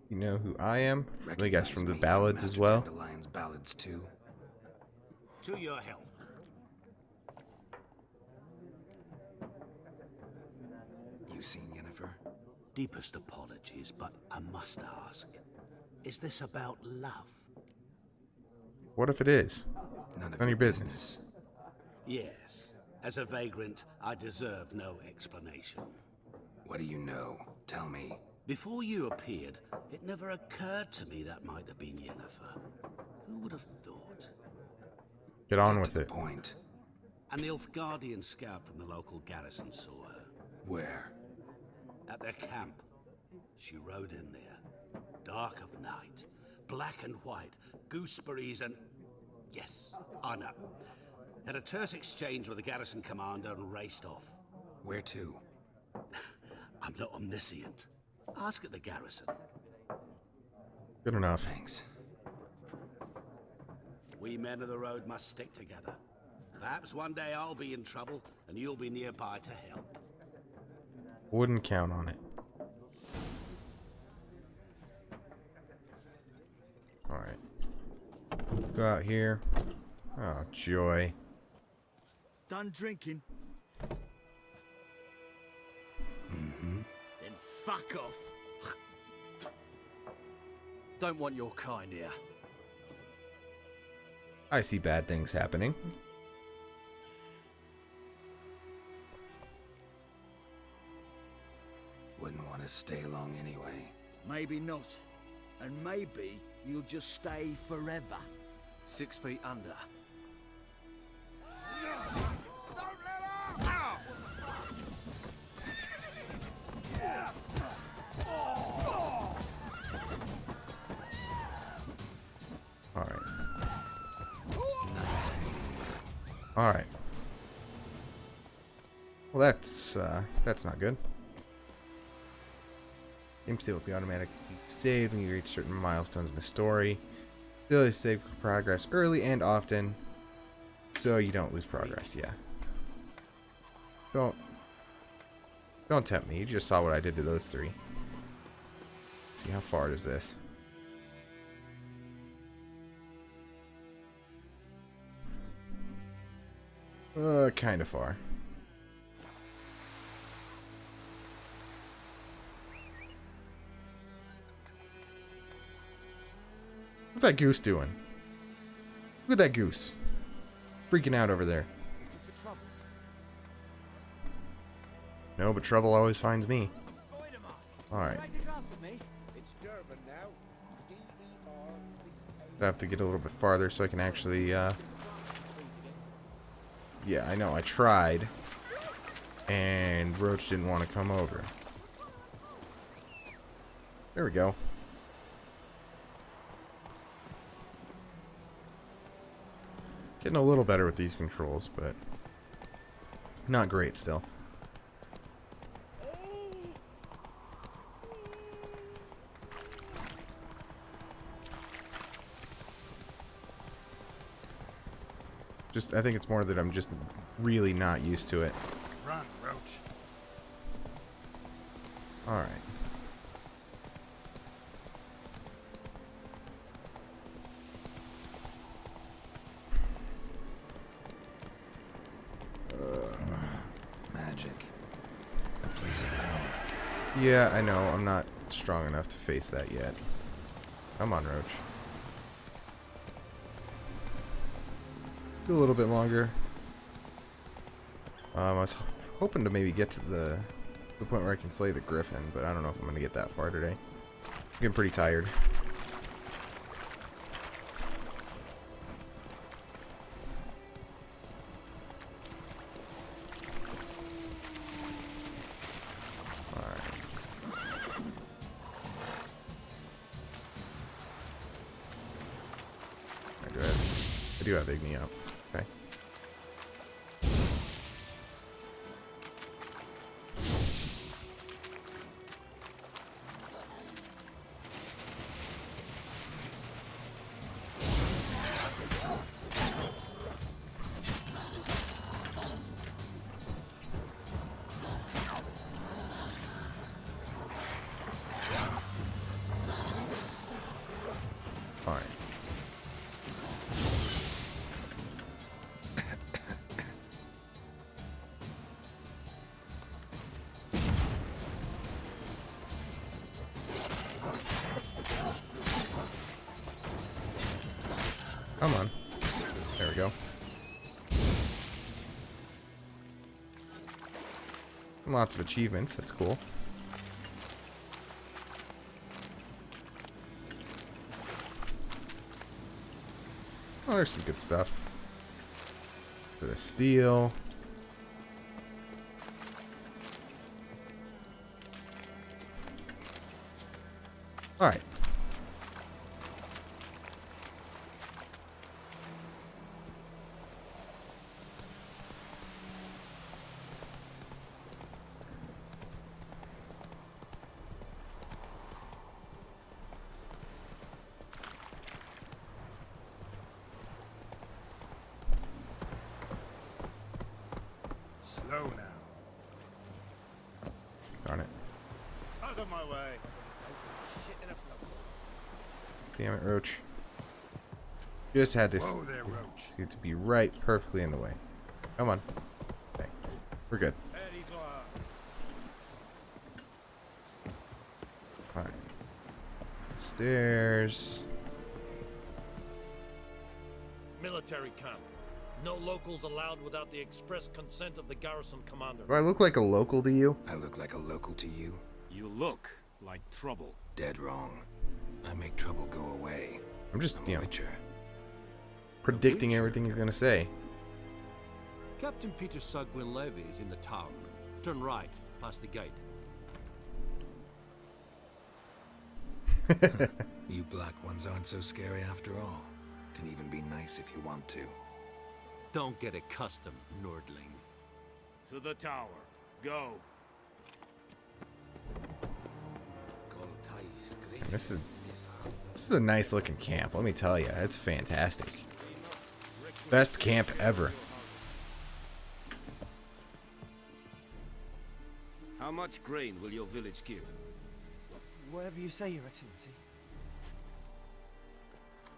You know who I am? I guess from the Recognize me ballads as Master well. Dandelion's ballads too. To your health. You seen Yennefer? Deepest apologies, but I must ask. Is this about love? What if it is? None of None of your business. Yes. As a vagrant, I deserve no explanation. What do you know? Tell me. Before you appeared, it never occurred to me that might have been Yennefer. Who would have thought? Get on Get with to it. the point. An Nilfgaardian scout from the local garrison saw her. Where? At their camp. She rode in there. Dark of night. Black and white. Gooseberries and... Yes, I know. Had a terse exchange with the garrison commander and raced off. Where to? I'm not omniscient. Ask at the garrison. Good enough. Thanks. We men of the road must stick together. Perhaps one day I'll be in trouble and you'll be nearby to help. Wouldn't count on it. Alright. Go out here. Oh, joy. Done drinking? Mm-hmm. Then fuck off. Don't want your kind here. I see bad things happening. Wouldn't want to stay long anyway. Maybe not. And maybe you'll just stay forever. 6 feet under. Alright. Nice meeting you. Alright. Well, that's not good. Game state will be automatically saved when you reach certain milestones in the story. Still save progress early and often, so you don't lose progress. Yeah. Don't tempt me. You just saw what I did to those three. Let's see, how far is this? Kind of far. What's that goose doing? Look at that goose. Freaking out over there. No, but trouble always finds me. Alright. I have to get a little bit farther so I can actually, yeah, I know, I tried. And Roach didn't want to come over. There we go. Getting a little better with these controls, but not great still. I think it's more that I'm just really not used to it. Run, Roach. Alright. Magic. A place of power. Yeah, I know. I'm not strong enough to face that yet. Come on, Roach. Do a little bit longer. I was hoping to maybe get to the point where I can slay the griffin, but I don't know if I'm going to get that far today. I'm getting pretty tired. I do have Igni up. Okay. Fine. Come on. There we go. Lots of achievements. That's cool. Oh, there's some good stuff. For the steel. All right. Slow now. Darn it. Out of my way. Damn it, Roach. Just had to, Whoa there, Roach. to be right perfectly in the way. Come on. Okay. We're good. Eddie Clark. Alright. Stairs. Military camp. No locals allowed without the express consent of the garrison commander. Do I look like a local to you? I look like a local to you? You look like trouble. Dead wrong. I make trouble go away. I'm just, I'm a witcher. Predicting everything you're gonna say. Captain Peter Sugwin Levy is in the tower. Turn right, past the gate. You black ones aren't so scary after all. Can even be nice if you want to. Don't get accustomed, Nordling. To the tower. Go. This is a nice looking camp, let me tell you. It's fantastic. Best camp ever. How much grain will your village give? Whatever you say, Your Excellency.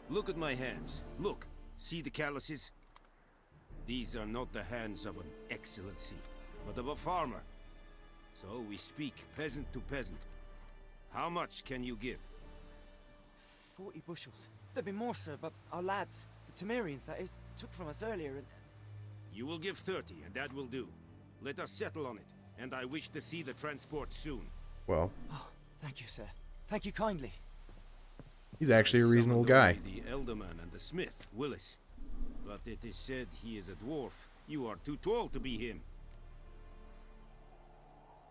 Look at my hands. Look. See the calluses? These are not the hands of an excellency, but of a farmer. So we speak peasant to peasant. How much can you give? 40 bushels. There'd be more, sir, but our lads, the Temerians, that is, took from us earlier and... You will give 30, and that will do. Let us settle on it, and I wish to see the transport soon. Well. Oh, thank you, sir. Thank you kindly. He's actually a reasonable guy. The elderman and the smith, Willis. But it is said he is a dwarf. You are too tall to be him.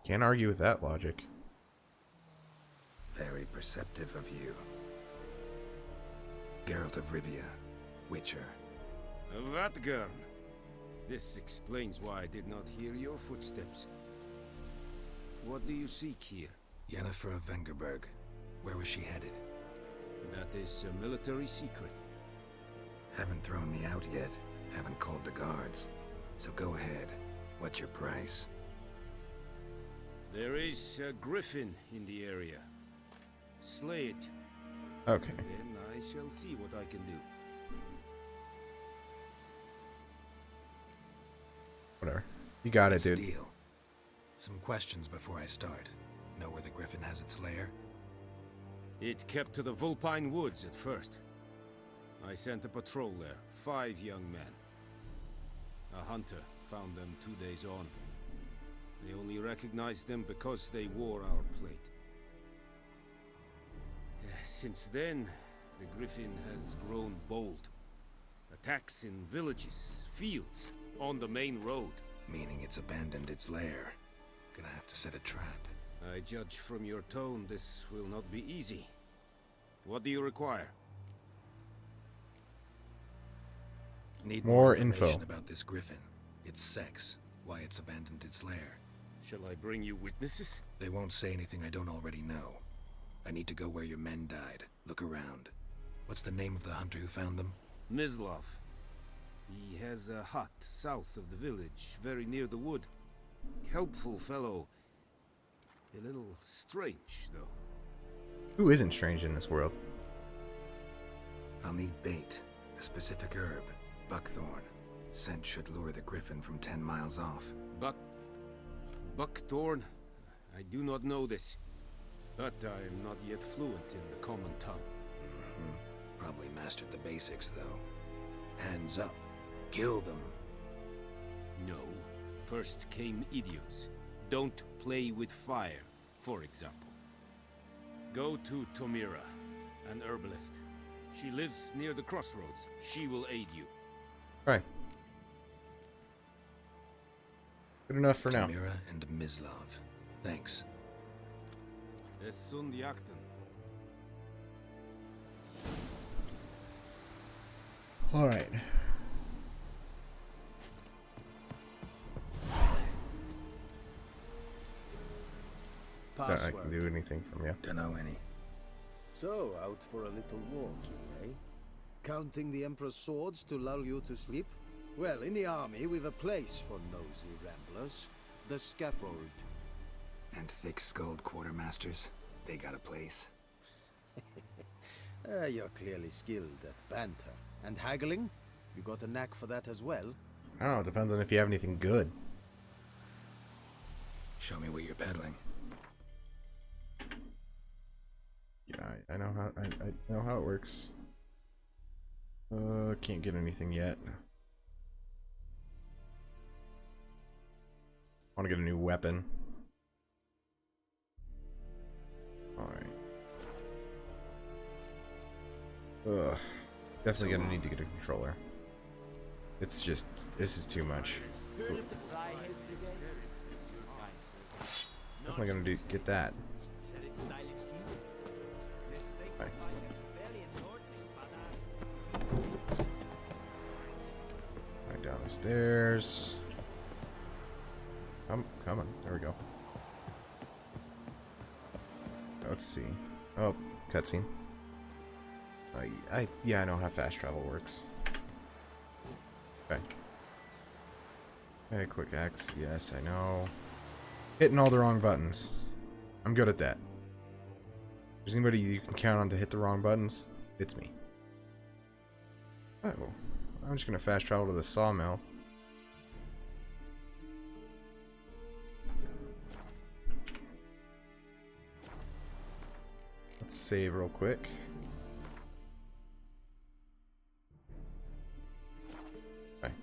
Can't argue with that logic. Very perceptive of you. Geralt of Rivia, Witcher. Vatgern. This explains why I did not hear your footsteps. What do you seek here? Yennefer of Vengerberg. Where was she headed? That is a military secret. Haven't thrown me out yet. Haven't called the guards. So go ahead. What's your price? There is a griffin in the area. Slay it. Okay. Then I shall see what I can do. Whatever. You got It's it, a dude. deal. Some questions before I start. Know where the griffin has its lair? It kept to the Vulpine Woods at first. I sent a patrol there, 5 young men. A hunter found them 2 days on. They only recognized them because they wore our plate. Since then, the griffin has grown bold. Attacks in villages, fields, on the main road. Meaning it's abandoned its lair. Gonna have to set a trap. I judge from your tone this will not be easy. What do you require? Need More information info about this griffin. Its sex, why it's abandoned its lair. Shall I bring you witnesses? They won't say anything I don't already know. I need to go where your men died. Look around. What's the name of the hunter who found them? Mislav. He has a hut south of the village, very near the wood. Helpful fellow. A little strange, though. Who isn't strange in this world? I'll need bait. A specific herb. Buckthorn. Scent should lure the griffin from 10 miles off. Buckthorn? I do not know this. But I am not yet fluent in the common tongue. Probably mastered the basics, though. Hands up. Kill them. No. First came idioms. Don't play with fire, for example. Go to Tomira, an herbalist. She lives near the crossroads. She will aid you. Right. Good enough for now. Tamira and Mislav. Thanks. Es sunt jakten. Alright. I can do anything from you. Dunno any. So, out for a little walk, eh? Counting the Emperor's swords to lull you to sleep? Well, in the army, we've a place for nosy ramblers. The scaffold. And thick-skulled quartermasters. They got a place. You're clearly skilled at banter. And haggling? You got a knack for that as well? I don't know, it depends on if you have anything good. Show me what you're peddling. Yeah, I know how I know how it works. Can't get anything yet. Want to get a new weapon. Alright. Ugh. Definitely gonna need to get a controller. It's just, this is too much. Definitely gonna get that. Right. Right down the stairs. Come on. There we go. Let's see. Oh, cutscene. Yeah, I know how fast travel works. Okay. Okay, quick axe. Yes, I know. Hitting all the wrong buttons. I'm good at that. If there's anybody you can count on to hit the wrong buttons, it's me. Oh, I'm just gonna fast travel to the sawmill. Let's save real quick. Okay.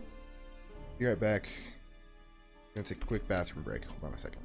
Be right back. I'm gonna take a quick bathroom break. Hold on a second.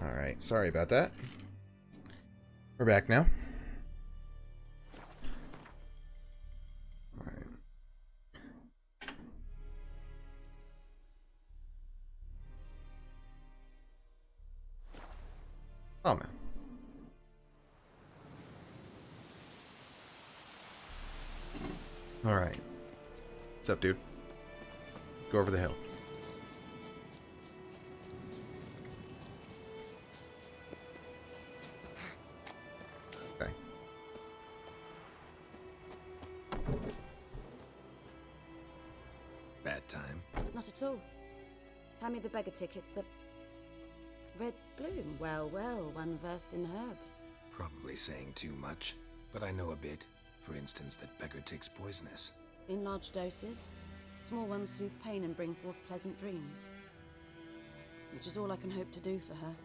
Alright, sorry about that. We're back now. Alright. Oh man. Alright. What's up, dude? Go over the hill. Okay. Bad time. Not at all. Hand me the beggar tickets. The red bloom. Well, well, one versed in herbs. Probably saying too much. but I know a bit. For instance, that beggar tick's poisonous. In large doses, small ones soothe pain and bring forth pleasant dreams. Which is all I can hope to do for her.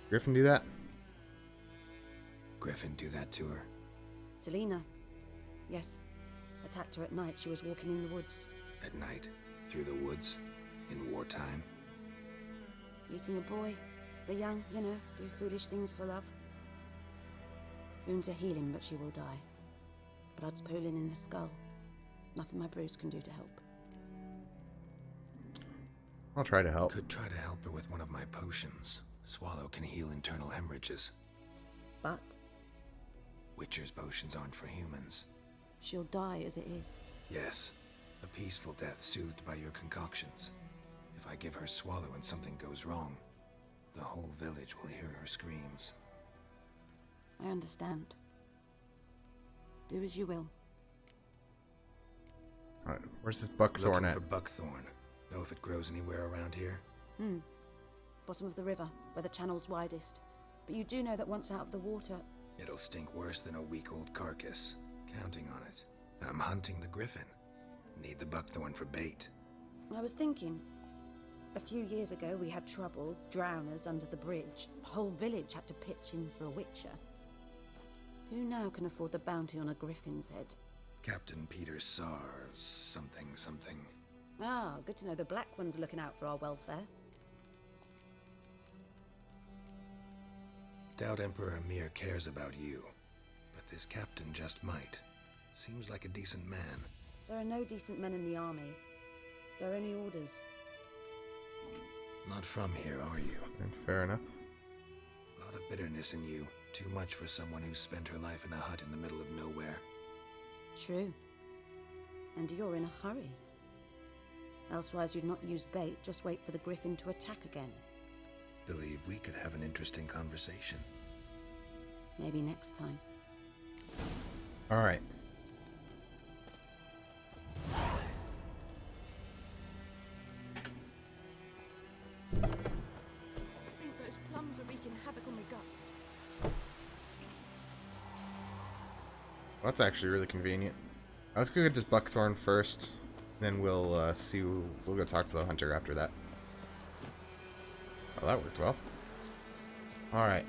Griffin do that? Griffin do that to her? Delina. Yes. Attacked her at night. She was walking in the woods. At night? Through the woods? In wartime? Meeting a boy. The young, you know, do foolish things for love. Wounds are healing, but she will die. Blood's pooling in her skull. Nothing my brews can do to help. I'll try to help. Could try to help her with one of my potions. Swallow can heal internal hemorrhages. But? Witcher's potions aren't for humans. She'll die as it is. Yes. A peaceful death soothed by your concoctions. If I give her Swallow and something goes wrong, the whole village will hear her screams. I understand. Do as you will. Alright, where's this buckthorn Looking at? for buckthorn. Know if it grows anywhere around here? Bottom of the river, where the channel's widest. But you do know that once out of the water... It'll stink worse than a week-old carcass. Counting on it. I'm hunting the griffin. Need the buckthorn for bait. I was thinking... A few years ago we had trouble, drowners under the bridge. The whole village had to pitch in for a witcher. Who now can afford the bounty on a griffin's head? Captain Peter Sar... something. Ah, good to know the Black One's looking out for our welfare. Doubt Emperor Emhyr cares about you. But this captain just might. Seems like a decent man. There are no decent men in the army. There are only orders. Not from here, are you? Fair enough. A lot of bitterness in you. Too much for someone who spent her life in a hut in the middle of nowhere. True. And you're in a hurry. Elsewise you'd not use bait, just wait for the griffin to attack again. Believe we could have an interesting conversation. Maybe next time. Alright. I think those plums are wreaking havoc on my gut. Well, that's actually really convenient. Let's go get this buckthorn first. Then we'll we'll go talk to the hunter after that. Oh, that worked well. Alright.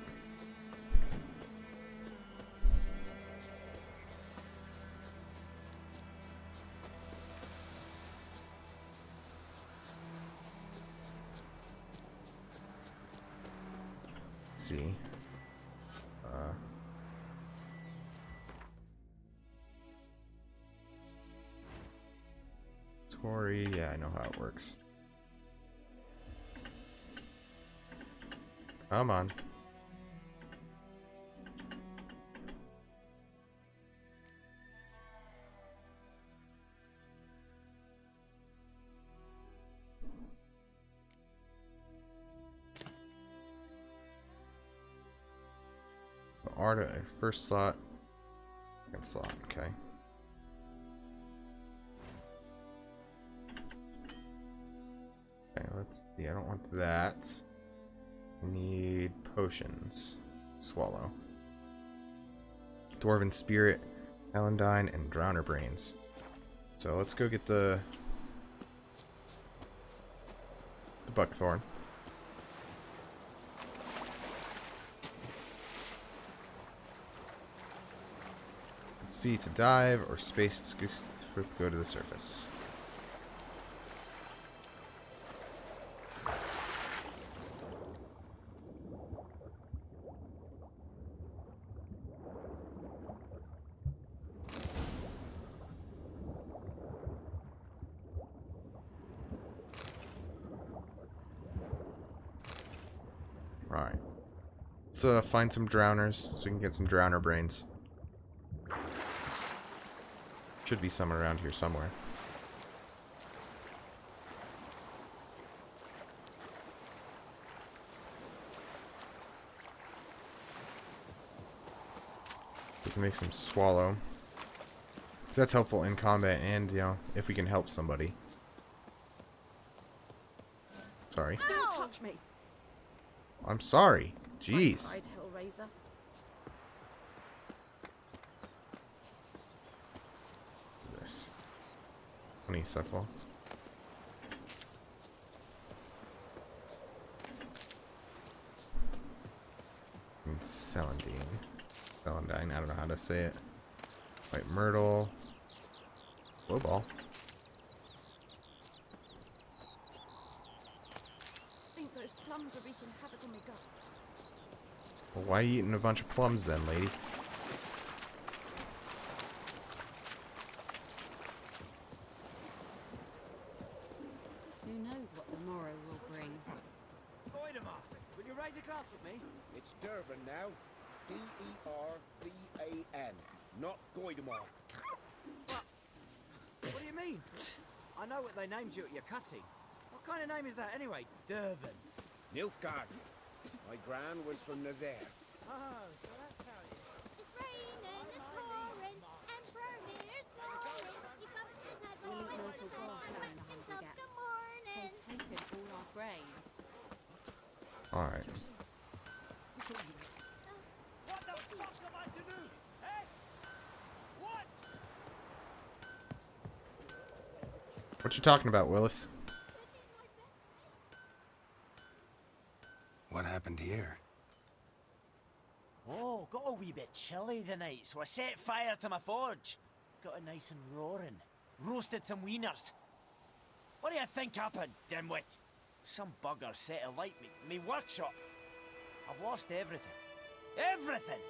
Let's see. Tori, yeah, I know how it works. Come on. Arda, first slot, second slot, okay. Okay, let's see, I don't want that. Need potions. Swallow. Dwarven Spirit, Elendine, and Drowner Brains. So let's go get the buckthorn. C to dive, or space to go to the surface. Alright. Let's find some drowners so we can get some drowner brains. Should be some around here somewhere. We can make some swallow. So that's helpful in combat and, you know, if we can help somebody. Sorry. Don't touch me! I'm sorry. Jeez. Cried Hellraiser. This honeysuckle. And celandine. Celandine, I don't know how to say it. White myrtle. Glowball. I think those plums are wreaking havoc on my gut. Well, why are you eating a bunch of plums then, lady? Who knows what the morrow will bring? Goidemar, will you raise a glass with me? It's Dervan now. D-E-R-V-A-N. Not Goidemar. What do you mean? I know what they named you at your cutting. What kind of name is that anyway? Dervan. Nilfgaard. My gran was from Nazaire. Oh, so that's how it is. It's raining, it's pouring, Emperor Mir's snoring. He bumped his head when he went to the glass and around went the himself Hungry to morning. They've taken all our grain. Alright. What the fuck am I to do? Eh? What? What you talking about, Willis? What happened here? Oh, got a wee bit chilly the night, so I set fire to my forge. Got it nice and roaring. Roasted some wieners. What do you think happened, dimwit? Some bugger set alight me workshop. I've lost everything. Everything!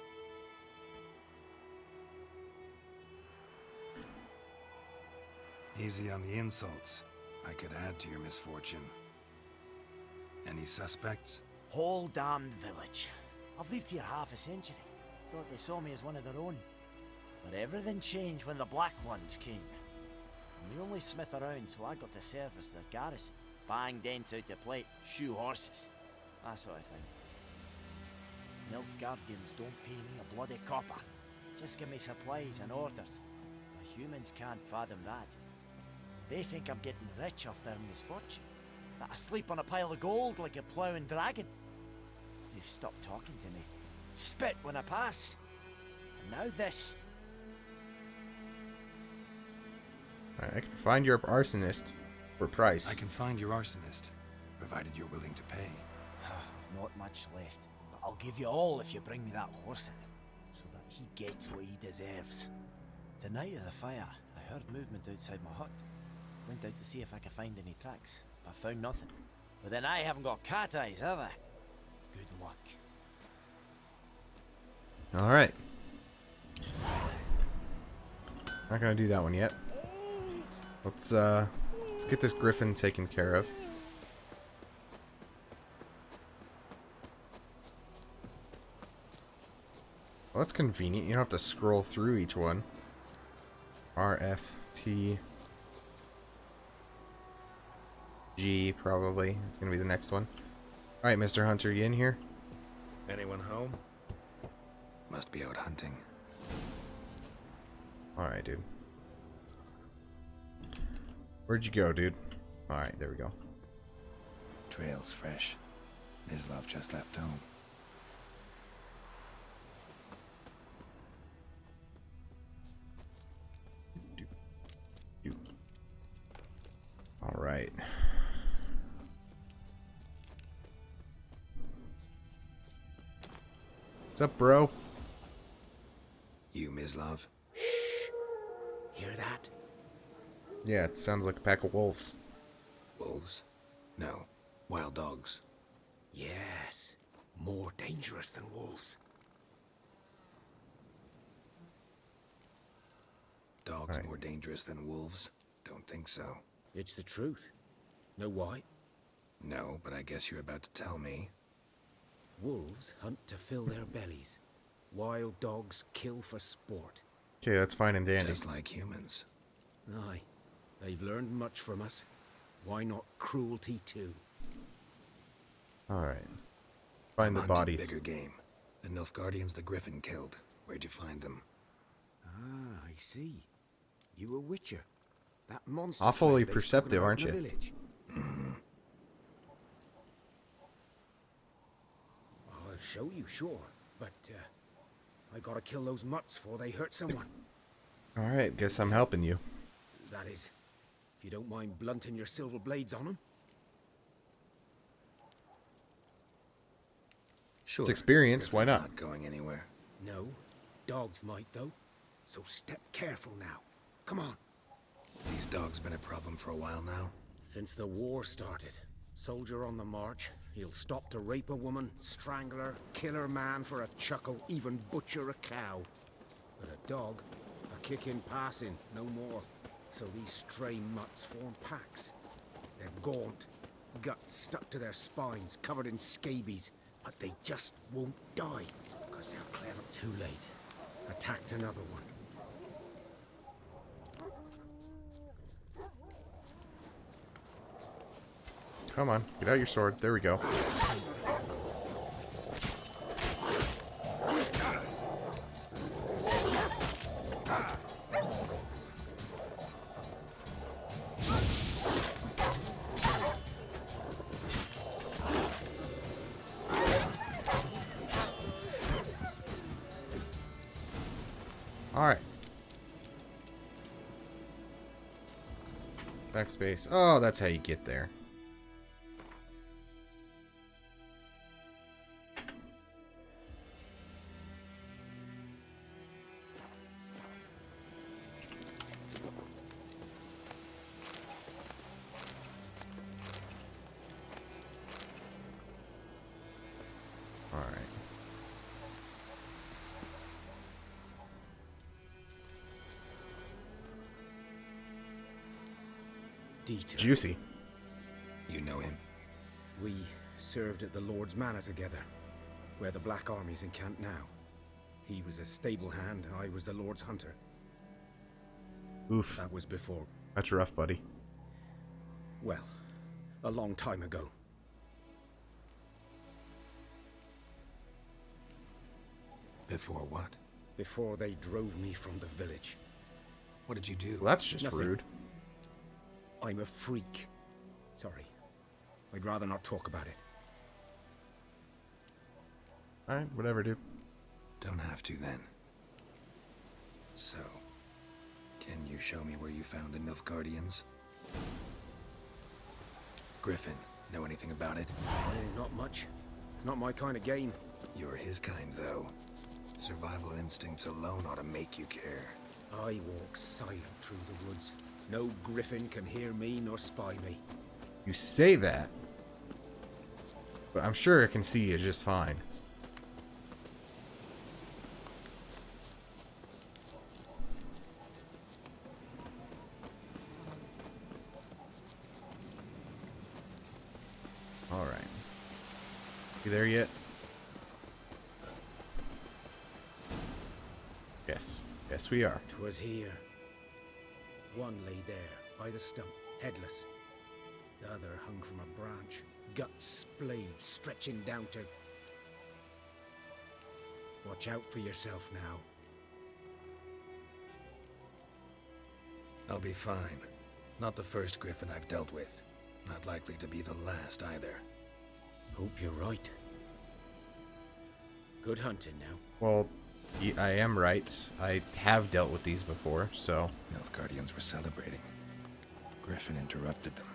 Easy on the insults. I could add to your misfortune. Any suspects? Whole damned village. I've lived here half a century. Thought they saw me as one of their own. But everything changed when the Black Ones came. I'm the only smith around, so I got to service their garrison. Bang dents out of plate, shoe horses. That sort of thing. Nilfgaardians don't pay me a bloody copper. Just give me supplies and orders. The humans can't fathom that. They think I'm getting rich off their misfortune. That I sleep on a pile of gold like a ploughing dragon. They've stopped talking to me. Spit when I pass. And now this. Alright, I can find your arsonist for price. I can find your arsonist, provided you're willing to pay. I've not much left, but I'll give you all if you bring me that horse in, so that he gets what he deserves. The night of the fire, I heard movement outside my hut. Went out to see if I could find any tracks, but found nothing. But then I haven't got cat eyes, have I? Good luck. Alright. Not gonna do that one yet. Let's get this griffin taken care of. Well, that's convenient. You don't have to scroll through each one. R, F, T, G, probably. It's gonna be the next one. Alright, Mr. Hunter, you in here? Anyone home? Must be out hunting. Alright, dude. Where'd you go, dude? Alright, there we go. Trail's fresh. Mislav just left home. Alright. What's up, bro? You, Mislav? Hear that? Yeah, it sounds like a pack of wolves. Wolves? No. Wild dogs. Yes. More dangerous than wolves. Dogs more dangerous than wolves? Don't think so. It's the truth. Know why? No, but I guess you're about to tell me. Wolves hunt to fill their bellies. Wild dogs kill for sport. Okay, that's fine and dandy. Just like humans. Aye. They've learned much from us. Why not cruelty too? Alright. Find the I'm hunting bodies. Bigger game. The Nilfgaardians the Griffin killed. Where'd you find them? Ah, I see. You a witcher. That monster. Awfully slave they've perceptive, spoken about aren't in the you? village. I'll show you, sure. But, I gotta kill those mutts before they hurt someone. Alright, guess I'm helping you. That is, if you don't mind blunting your silver blades on them. Sure. It's experience, why not? Not going anywhere. No, dogs might though. So step careful now. Come on. These dogs been a problem for a while now. Since the war started. Soldier on the march. He'll stop to rape a woman, strangle her, kill her man for a chuckle, even butcher a cow. But a dog, a kick in passing, no more. So these stray mutts form packs. They're gaunt, guts stuck to their spines, covered in scabies. But they just won't die, because they're clever. Too late. Attacked another one. Come on, get out your sword. There we go. Alright. Backspace. Oh, that's how you get there. Dieter. Juicy. You know him? We served at the Lord's Manor together, where the Black Army's encamped now. He was a stable hand, I was the Lord's hunter. Oof. That was before. That's rough, buddy. Well, a long time ago. Before what? Before they drove me from the village. What did you do? Well, that's just Nothing. rude. I'm a freak. Sorry. I'd rather not talk about it. Alright, whatever, dude. Don't have to, then. So, can you show me where you found the Nilfgaardians? Griffin, know anything about it? Not much. It's not my kind of game. You're his kind, though. Survival instincts alone ought to make you care. I walk silent through the woods. No griffin can hear me nor spy me. You say that, but I'm sure it can see you just fine. All right. You there yet? Yes. Yes, we are. 'Twas here. One lay there, by the stump, headless. The other hung from a branch, guts splayed, stretching down to... Watch out for yourself now. I'll be fine. Not the first griffin I've dealt with. Not likely to be the last either. Hope you're right. Good hunting now. Well, I am right. I have dealt with these before, so... Nilfgaardians were celebrating. Griffin interrupted them.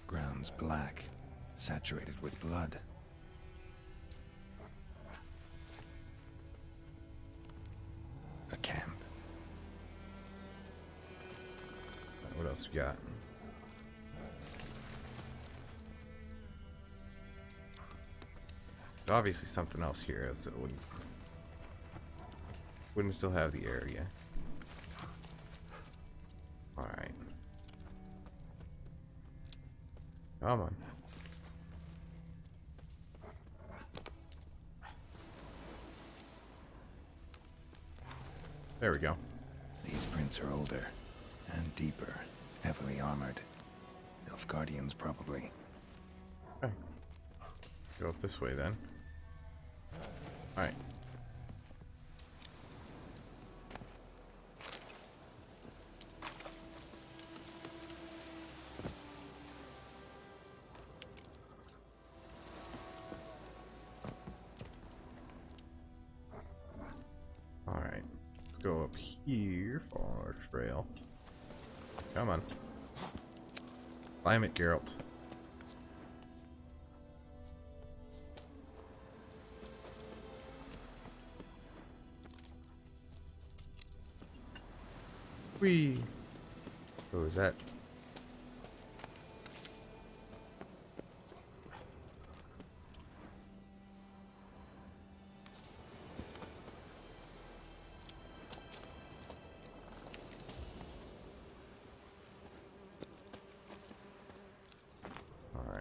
Ground's black, saturated with blood. A camp. What else we got? Obviously something else here, else it wouldn't still have the area. Alright. Come on. There we go. These prints are older and deeper, heavily armored. Nilfgaardians, probably. Okay. Go up this way then. Alright. Let's go up here for our trail. Come on. Climb it, Geralt. Whee! What was that?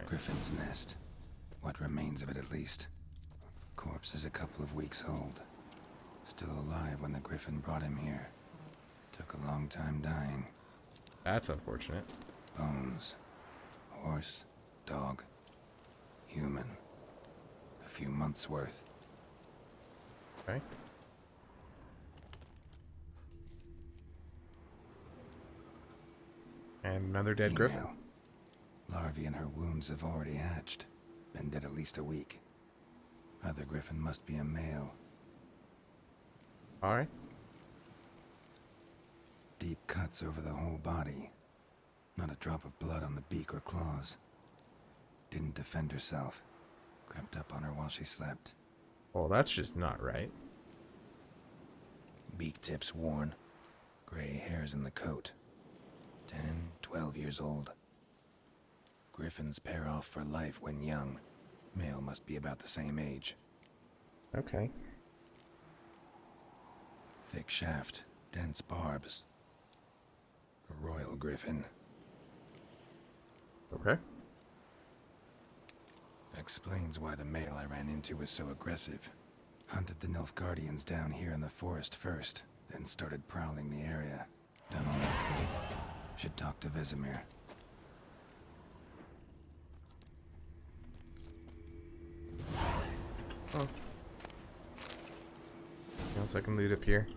Griffin's nest. What remains of it, at least. Corpse is a couple of weeks old. Still alive when the Griffin brought him here. Took a long time dying. That's unfortunate. Bones. Horse. Dog. Human. A few months' worth. Okay. And another dead Griffin. Larvae in her wounds have already hatched. Been dead at least a week. Other Griffin must be a male. Alright. Deep cuts over the whole body. Not a drop of blood on the beak or claws. Didn't defend herself. Crept up on her while she slept. Well, that's just not right. Beak tips worn. Gray hairs in the coat. 10, 12 years old. Griffins pair off for life when young. Male must be about the same age. Okay. Thick shaft, dense barbs. A royal griffin. Okay. Explains why the male I ran into was so aggressive. Hunted the Nilfgaardians down here in the forest first, then started prowling the area. Done all I could. Should talk to Vesemir. Oh. Guess I can loot up here.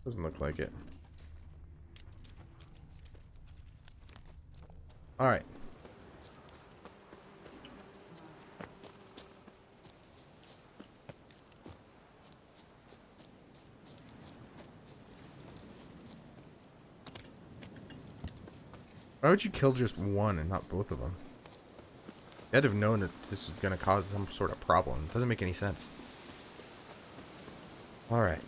Doesn't look like it. Alright. Why would you kill just one and not both of them? You had to have known that this was going to cause some sort of problem. It doesn't make any sense. Alright.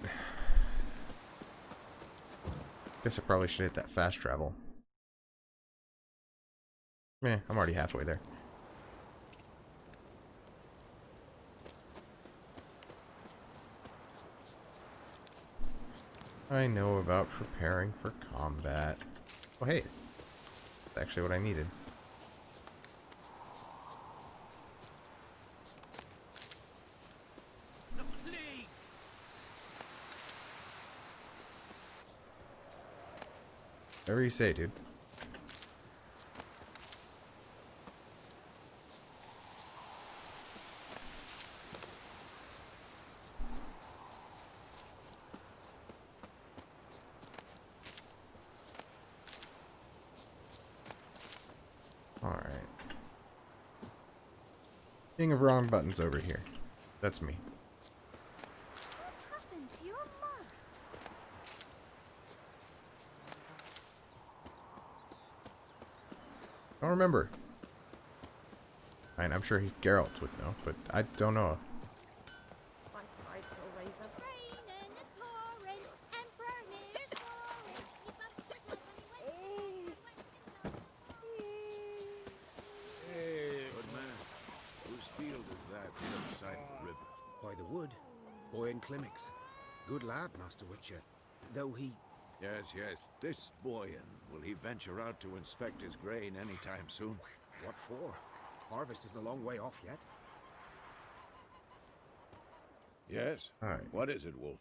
Guess I probably should hit that fast travel. I'm already halfway there. I know about preparing for combat. Oh, hey. That's actually what I needed. Whatever you say, dude. Alright. King of wrong buttons over here. That's me. What happened to your mother? I don't remember. I'm sure Geralt would know, but I don't know. Good man. Whose field is that the other side of the river? By the wood. Boyan Clemmix. Good lad, Master Witcher. Though he... Yes, yes. This Boyan. Will he venture out to inspect his grain anytime soon? What for? Harvest is a long way off yet. Yes? Alright. What is it, Wolf?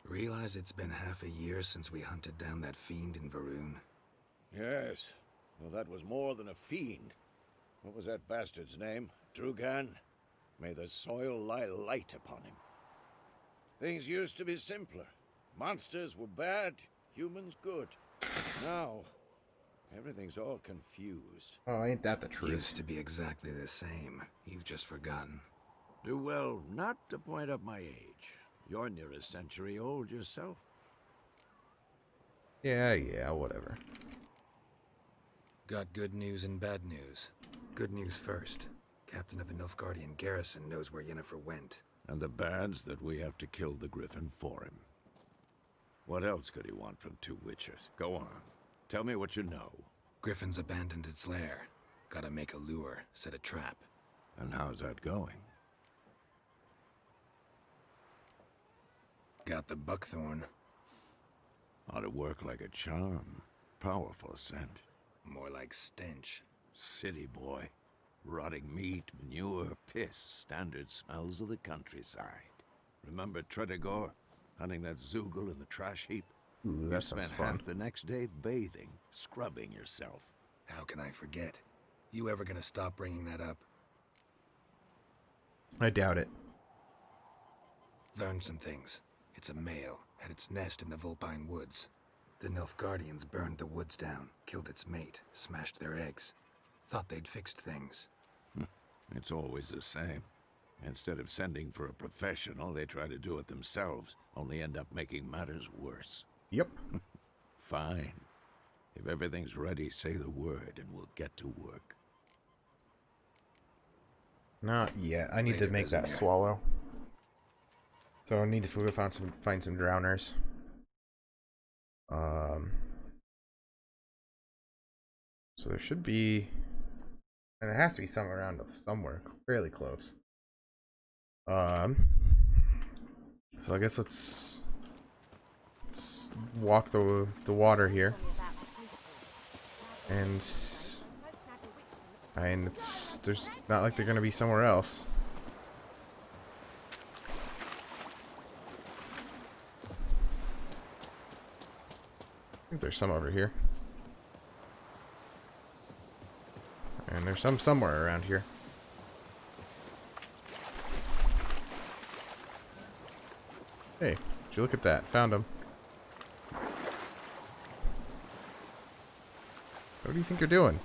Realize it's been half a year since we hunted down that fiend in Varun? Yes. Well, that was more than a fiend. What was that bastard's name? Drugan? May the soil lie light upon him. Things used to be simpler. Monsters were bad, humans good. Now, Everything's all confused. Oh, ain't that the truth? Used to be exactly the same. You've just forgotten. Do well not to point up my age. You're near a century old yourself. Yeah, whatever. Got good news and bad news. Good news first. Captain of the Nilfgaardian garrison knows where Yennefer went. And the bad's that we have to kill the Griffin for him. What else could he want from two witches? Go on. Tell me what you know. Griffin's abandoned its lair. Gotta make a lure, set a trap. And how's that going? Got the buckthorn. Ought to work like a charm. Powerful scent. More like stench. City boy. Rotting meat, manure, piss. Standard smells of the countryside. Remember Tredegor? Hunting that Zoogle in the trash heap? Ooh, that You sounds spent fun. half the next day bathing, scrubbing yourself. How can I forget? You ever gonna stop bringing that up? I doubt it. Learned some things. It's a male, had its nest in the Vulpine Woods. The Nilfgaardians burned the woods down, killed its mate, smashed their eggs. Thought they'd fixed things. It's always the same. Instead of sending for a professional, they try to do it themselves, only end up making matters worse. Yep. Fine. If everything's ready, say the word and we'll get to work. Not yet. I need to Later, make that Vesemir. swallow. So I need to go find some drowners. So there should be, and there has to be some around somewhere, fairly close. So I guess let's walk the water here, and there's not like they're gonna be somewhere else. I think there's some over here. And there's some somewhere around here. Hey, would you look at that? Found him. What do you think you're doing?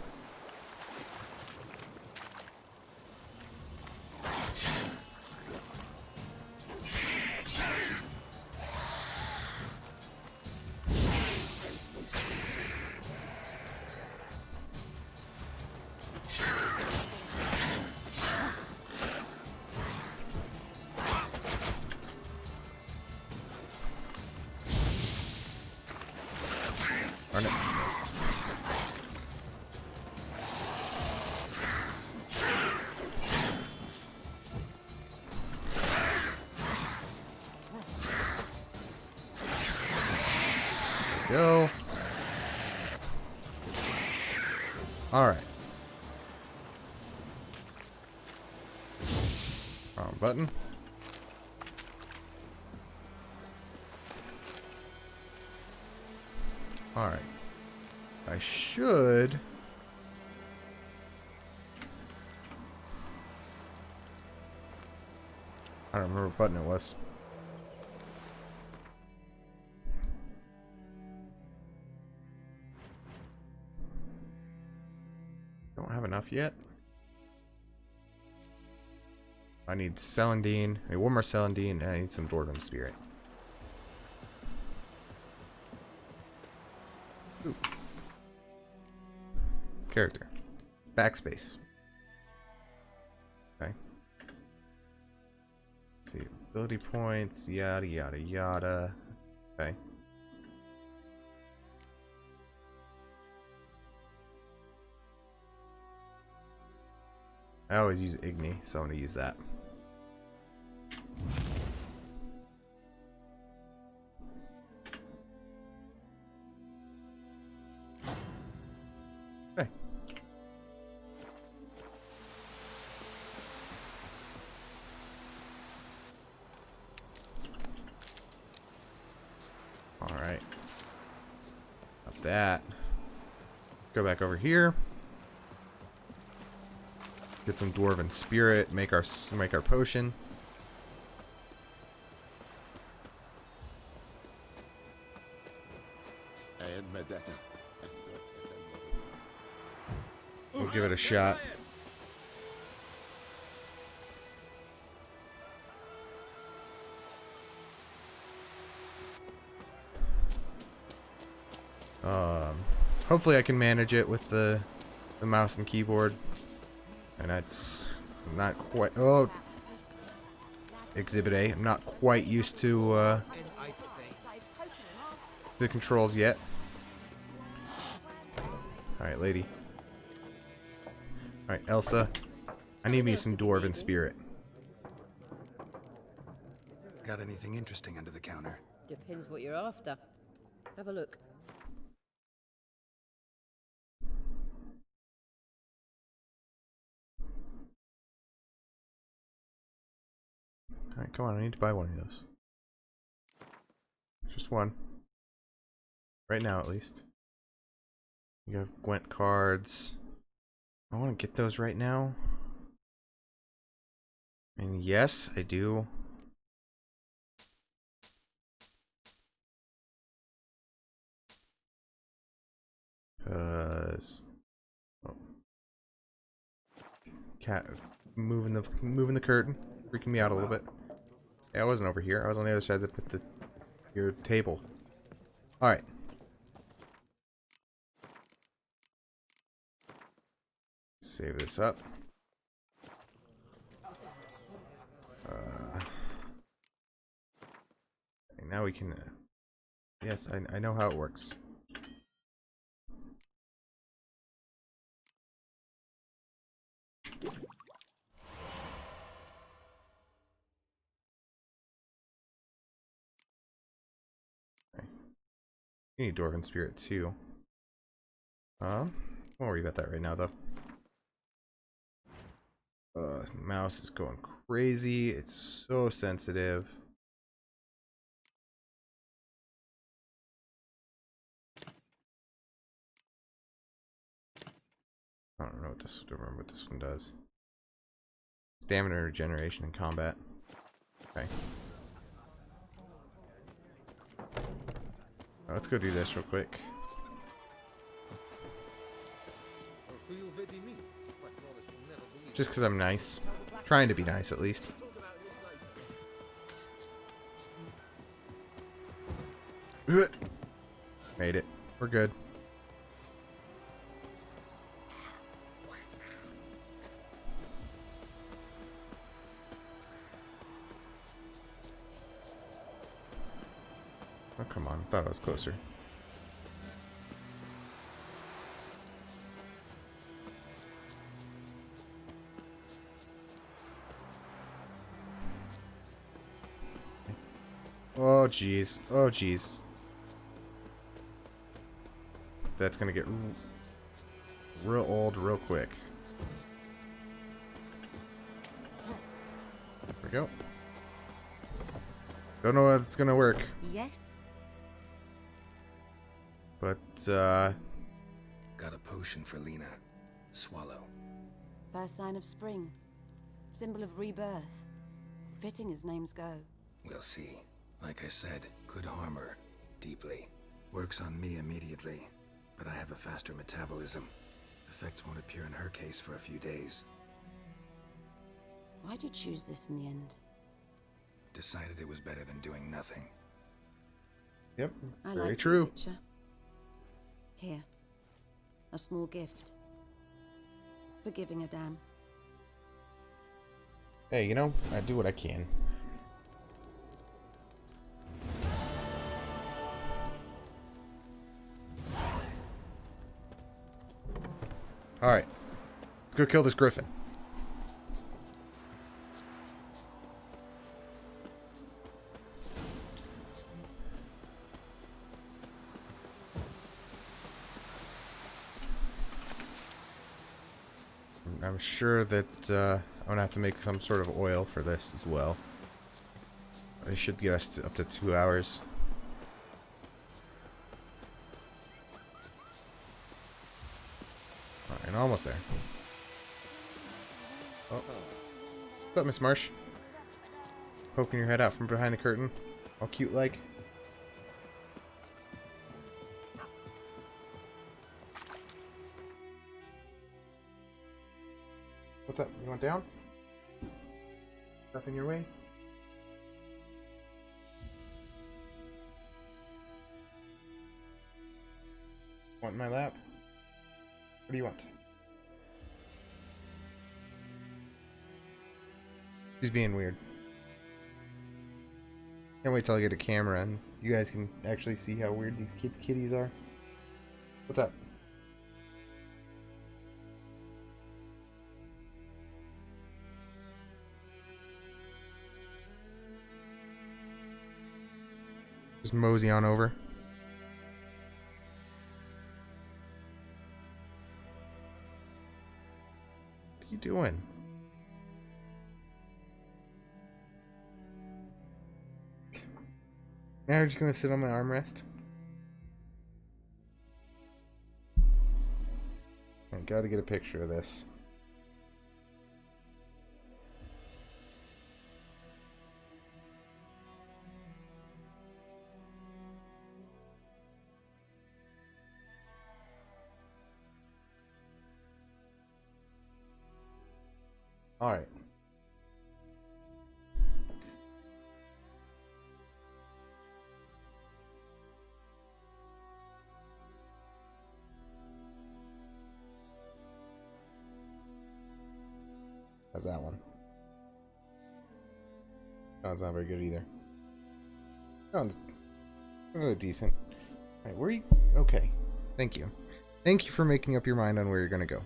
Darn it, missed. Go. All right. Wrong button. All right. I should. I don't remember what button it was. Don't have enough yet. I need Celandine. I need one more Celandine, and I need some Dwarven Spirit. Ooh. Character. Backspace. Okay. Let's see. Ability points, yada yada yada. Okay. I always use Igni, so I'm going to use that. Okay. All right. Got that. Go back over here. Get some Dwarven Spirit. Make our potion. We'll give it a shot. Hopefully I can manage it with the mouse and keyboard. And that's not quite... Oh! Exhibit A. I'm not quite used to the controls yet. Alright, lady. Alright, Elsa. I need me some dwarven spirit. Got anything interesting under the counter? Depends what you're after. Have a look. Alright, come on, I need to buy one of those. Just one. Right now, at least. You have Gwent cards. I want to get those right now. And yes, I do. Cause cat moving the curtain, freaking me out a little bit. Yeah, I wasn't over here. I was on the other side of your table. All right. Save this up. And now we can. Yes, I know how it works. You need Dwarven Spirit too. Won't worry about that right now though. Mouse is going crazy. It's so sensitive. I don't know what this. Don't remember what this one does. Stamina regeneration in combat. Okay. Let's go do this real quick. Just because I'm nice. Trying to be nice, at least. Made it. We're good. Oh, come on. I thought I was closer. Oh, jeez. Oh, jeez. That's gonna get real old real quick. There we go. Don't know if it's gonna work. Yes? But, Got a potion for Lena. Swallow. First sign of spring. Symbol of rebirth. Fitting as names go. We'll see. Like I said, could harm her. Deeply. Works on me immediately. But I have a faster metabolism. Effects won't appear in her case for a few days. Why'd you choose this in the end? Decided it was better than doing nothing. Yep, I very like true. The Witcher. Here. A small gift. For giving a damn. Hey, you know, I do what I can. Alright. Let's go kill this griffin. I'm sure that I'm gonna have to make some sort of oil for this as well. It should get us up to 2 hours. Alright, almost there. Oh. What's up, Miss Marsh? Poking your head out from behind the curtain. All cute like. What's up? You want down? Stuff in your way? Want my lap? What do you want? She's being weird. Can't wait till I get a camera and you guys can actually see how weird these kitties are. What's up? Just mosey on over. What are you doing? Now you're just gonna sit on my armrest? I gotta get a picture of this. Alright. How's that one? Oh, it's not very good either. Oh, it's really decent. Alright, where are you? Okay. Thank you. Thank you for making up your mind on where you're gonna go.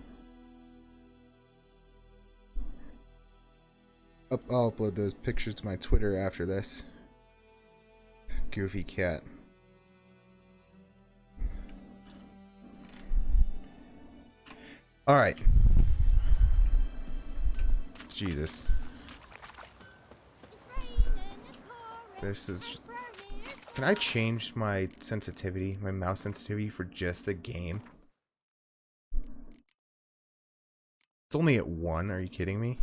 I'll upload those pictures to my Twitter after this. Goofy cat. Alright. Jesus. This is... Can I change my sensitivity, my mouse sensitivity for just the game? It's only at 1, are you kidding me?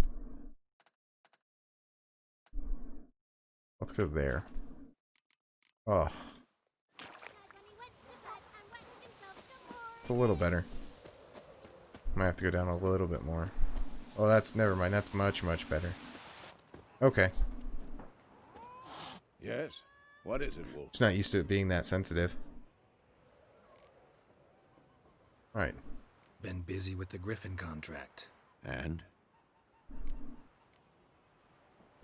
Let's go there. Oh. It's a little better. Might have to go down a little bit more. Oh, that's... never mind. That's much, much better. Okay. Yes? What is it, Wolf? Just not used to it being that sensitive. Right. Been busy with the Griffin contract. And?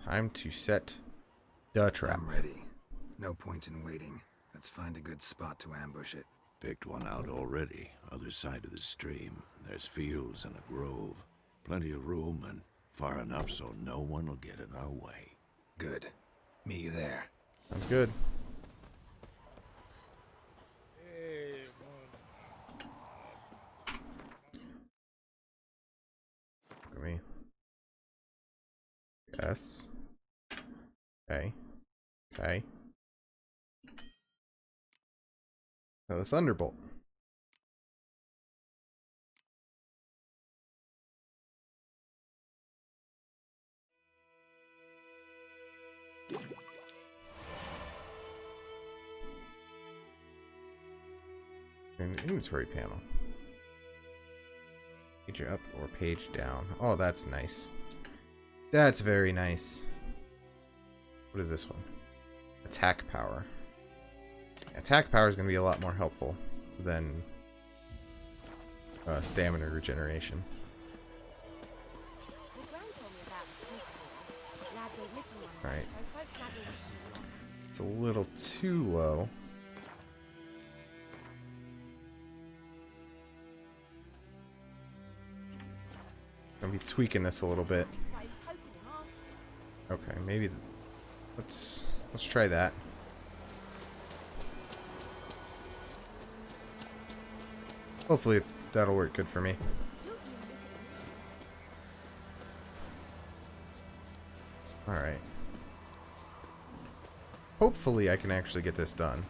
Time to set the trap. I'm ready. No point in waiting. Let's find a good spot to ambush it. Picked one out already. Other side of the stream. There's fields and a grove. Plenty of room and far enough so no one will get in our way. Good. Meet you there. Sounds good. Look at me. Yes. Okay. Okay. Now the Thunderbolt. An inventory panel. Page up or page down. Oh, that's nice. That's very nice. What is this one? Attack power. Attack power is going to be a lot more helpful than stamina regeneration. Alright. It's a little too low. Gonna be tweaking this a little bit. Okay, maybe let's try that. Hopefully that'll work good for me. Alright. Hopefully I can actually get this done.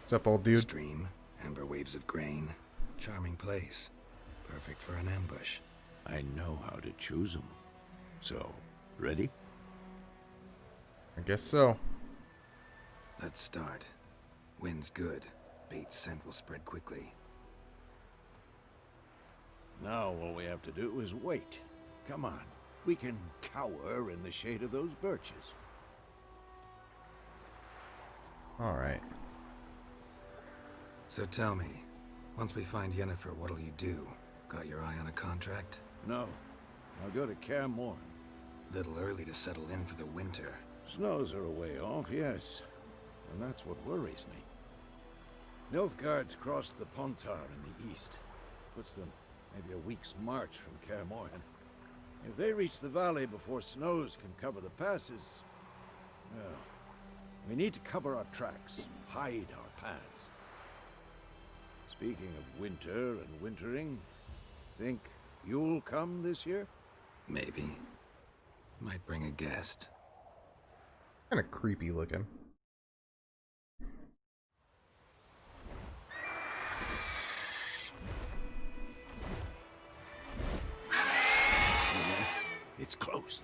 What's up, old dude? Stream, amber waves of grain. Charming place. Perfect for an ambush. I know how to choose them. So, ready? I guess so. Let's start. Wind's good. Bait's scent will spread quickly. Now all we have to do is wait. Come on. We can cower in the shade of those birches. Alright. So tell me, once we find Yennefer, what'll you do? Got your eye on a contract? No. I'll go to Kaer Morhen. Little early to settle in for the winter. Snows are a way off, yes. And that's what worries me. Nilfgaard's crossed the Pontar in the east. Puts them maybe a week's march from Kaer Morhen. If they reach the valley before snows can cover the passes, well, we need to cover our tracks, hide our paths. Speaking of winter and wintering, think you'll come this year? Maybe. Might bring a guest. Kind of creepy looking. It's close.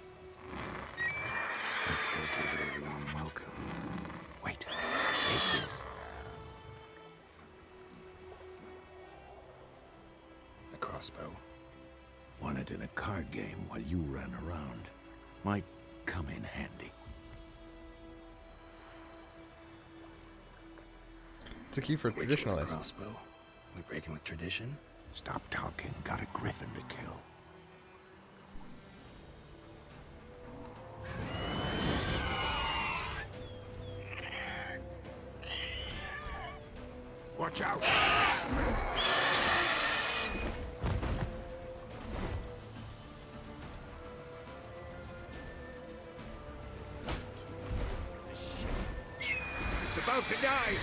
Let's go give it a warm welcome. Wait. Take this. A crossbow. Won it in a card game while you ran around. Might come in handy. It's a key for traditionalists. Crossbow. We breaking with tradition? Stop talking. Got a griffin to kill. Watch out! It's about to die!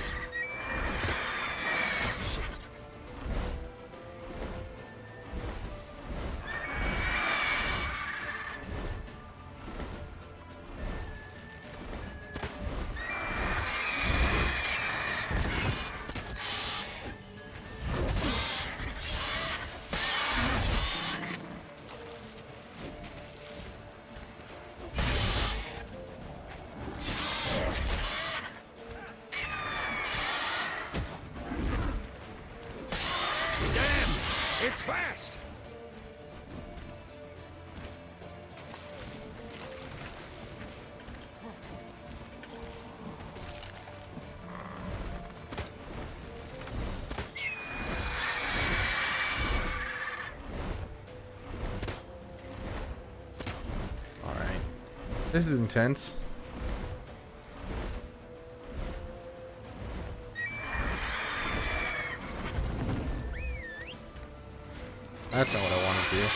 It's fast! Alright. This is intense. That's not what I wanted to do.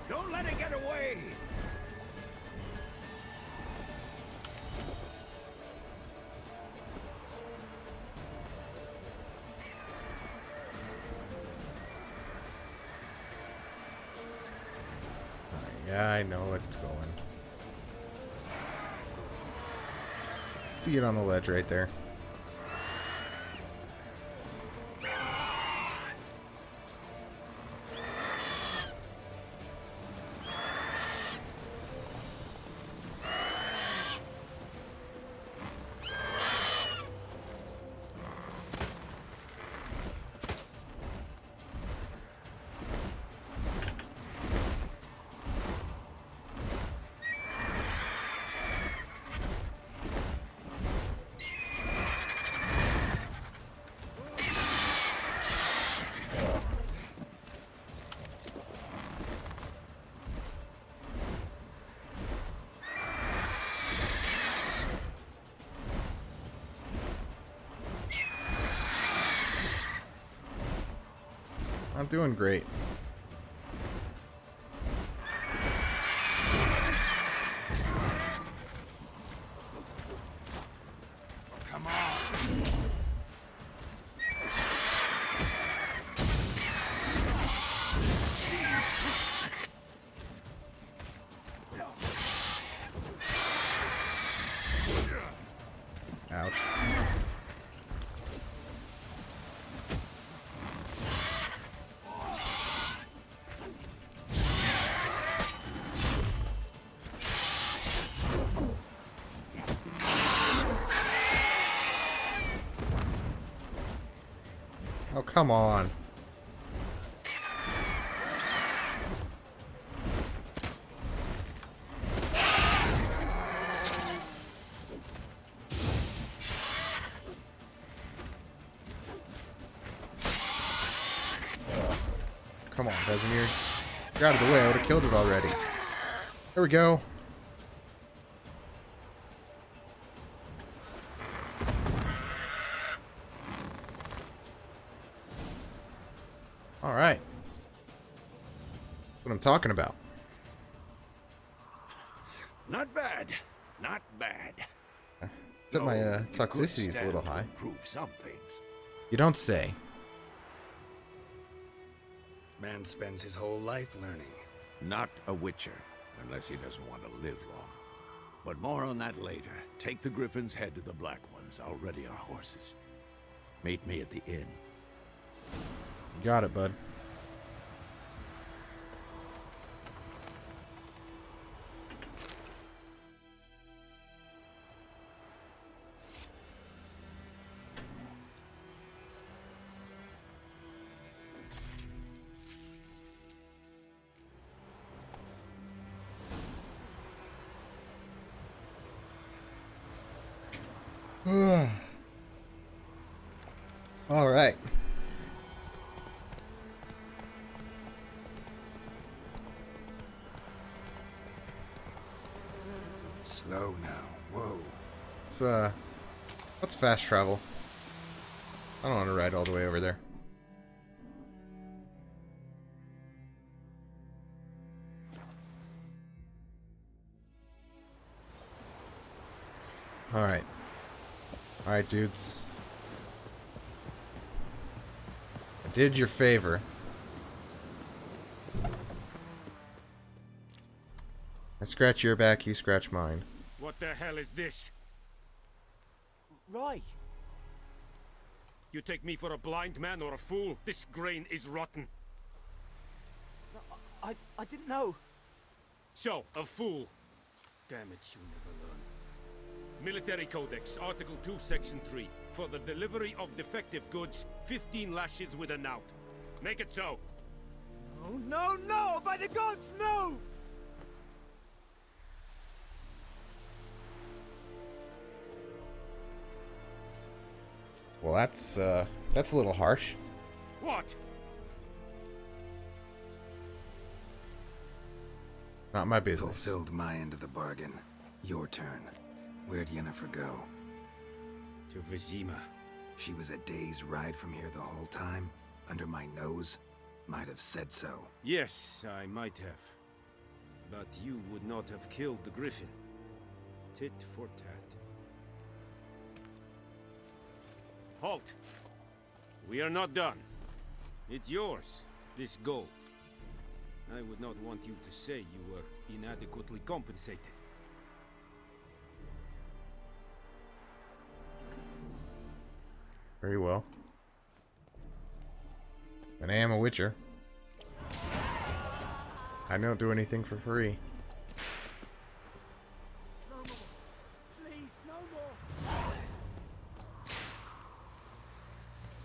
Don't let it get away! Yeah, I know where it's going. See it on the ledge right there. I'm doing great. Come on! come on. Come on, Vesemir. Get out of the way, I would have killed it already. There we go. Alright. That's what I'm talking about. Not bad. Not bad. Except my You could toxicity is a little stand to high. improve some things. You don't say. Man spends his whole life learning. Not a witcher, unless he doesn't want to live long. But more on that later. Take the Griffin's head to the Black Ones. I'll ready our horses. Meet me at the inn. You got it, bud. All right. Slow now. Whoa. Let's fast travel. I don't want to ride all the way over there. All right. All right, dudes. I did your favor. I scratch your back, you scratch mine. What the hell is this? Roy! You take me for a blind man or a fool? This grain is rotten. I didn't know. So, a fool. Damn it, you never learn. Military Codex, Article 2, Section 3. For the delivery of defective goods, 15 lashes with a knout. Make it so. Oh, no, no! By the gods, no! Well, that's a little harsh. What? Not my business. Fulfilled my end of the bargain. Your turn. Where'd Yennefer go? To Vizima. She was a day's ride from here the whole time? Under my nose? Might have said so. Yes, I might have. But you would not have killed the Griffin. Tit for tat. Halt! We are not done. It's yours, this gold. I would not want you to say you were inadequately compensated. Very well. And I am a witcher. I don't do anything for free. No more. Please, no more.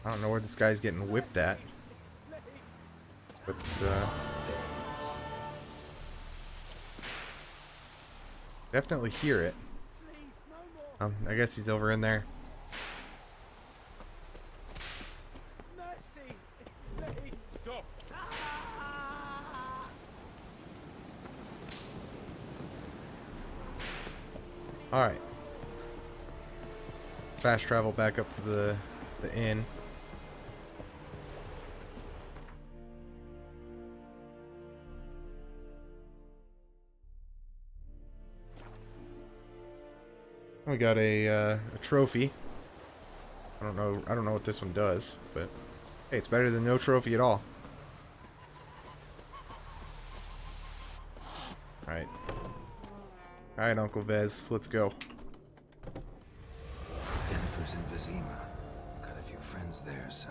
I don't know where this guy's getting whipped at. But, definitely hear it. I guess he's over in there. Mercy! Please! Stop! Alright. Fast travel back up to the inn. We got a trophy. I don't know what this one does, but hey, it's better than no trophy at all. Alright. Alright, Uncle Vez, let's go. Yennefer's in Vizima. Got a few friends there, so...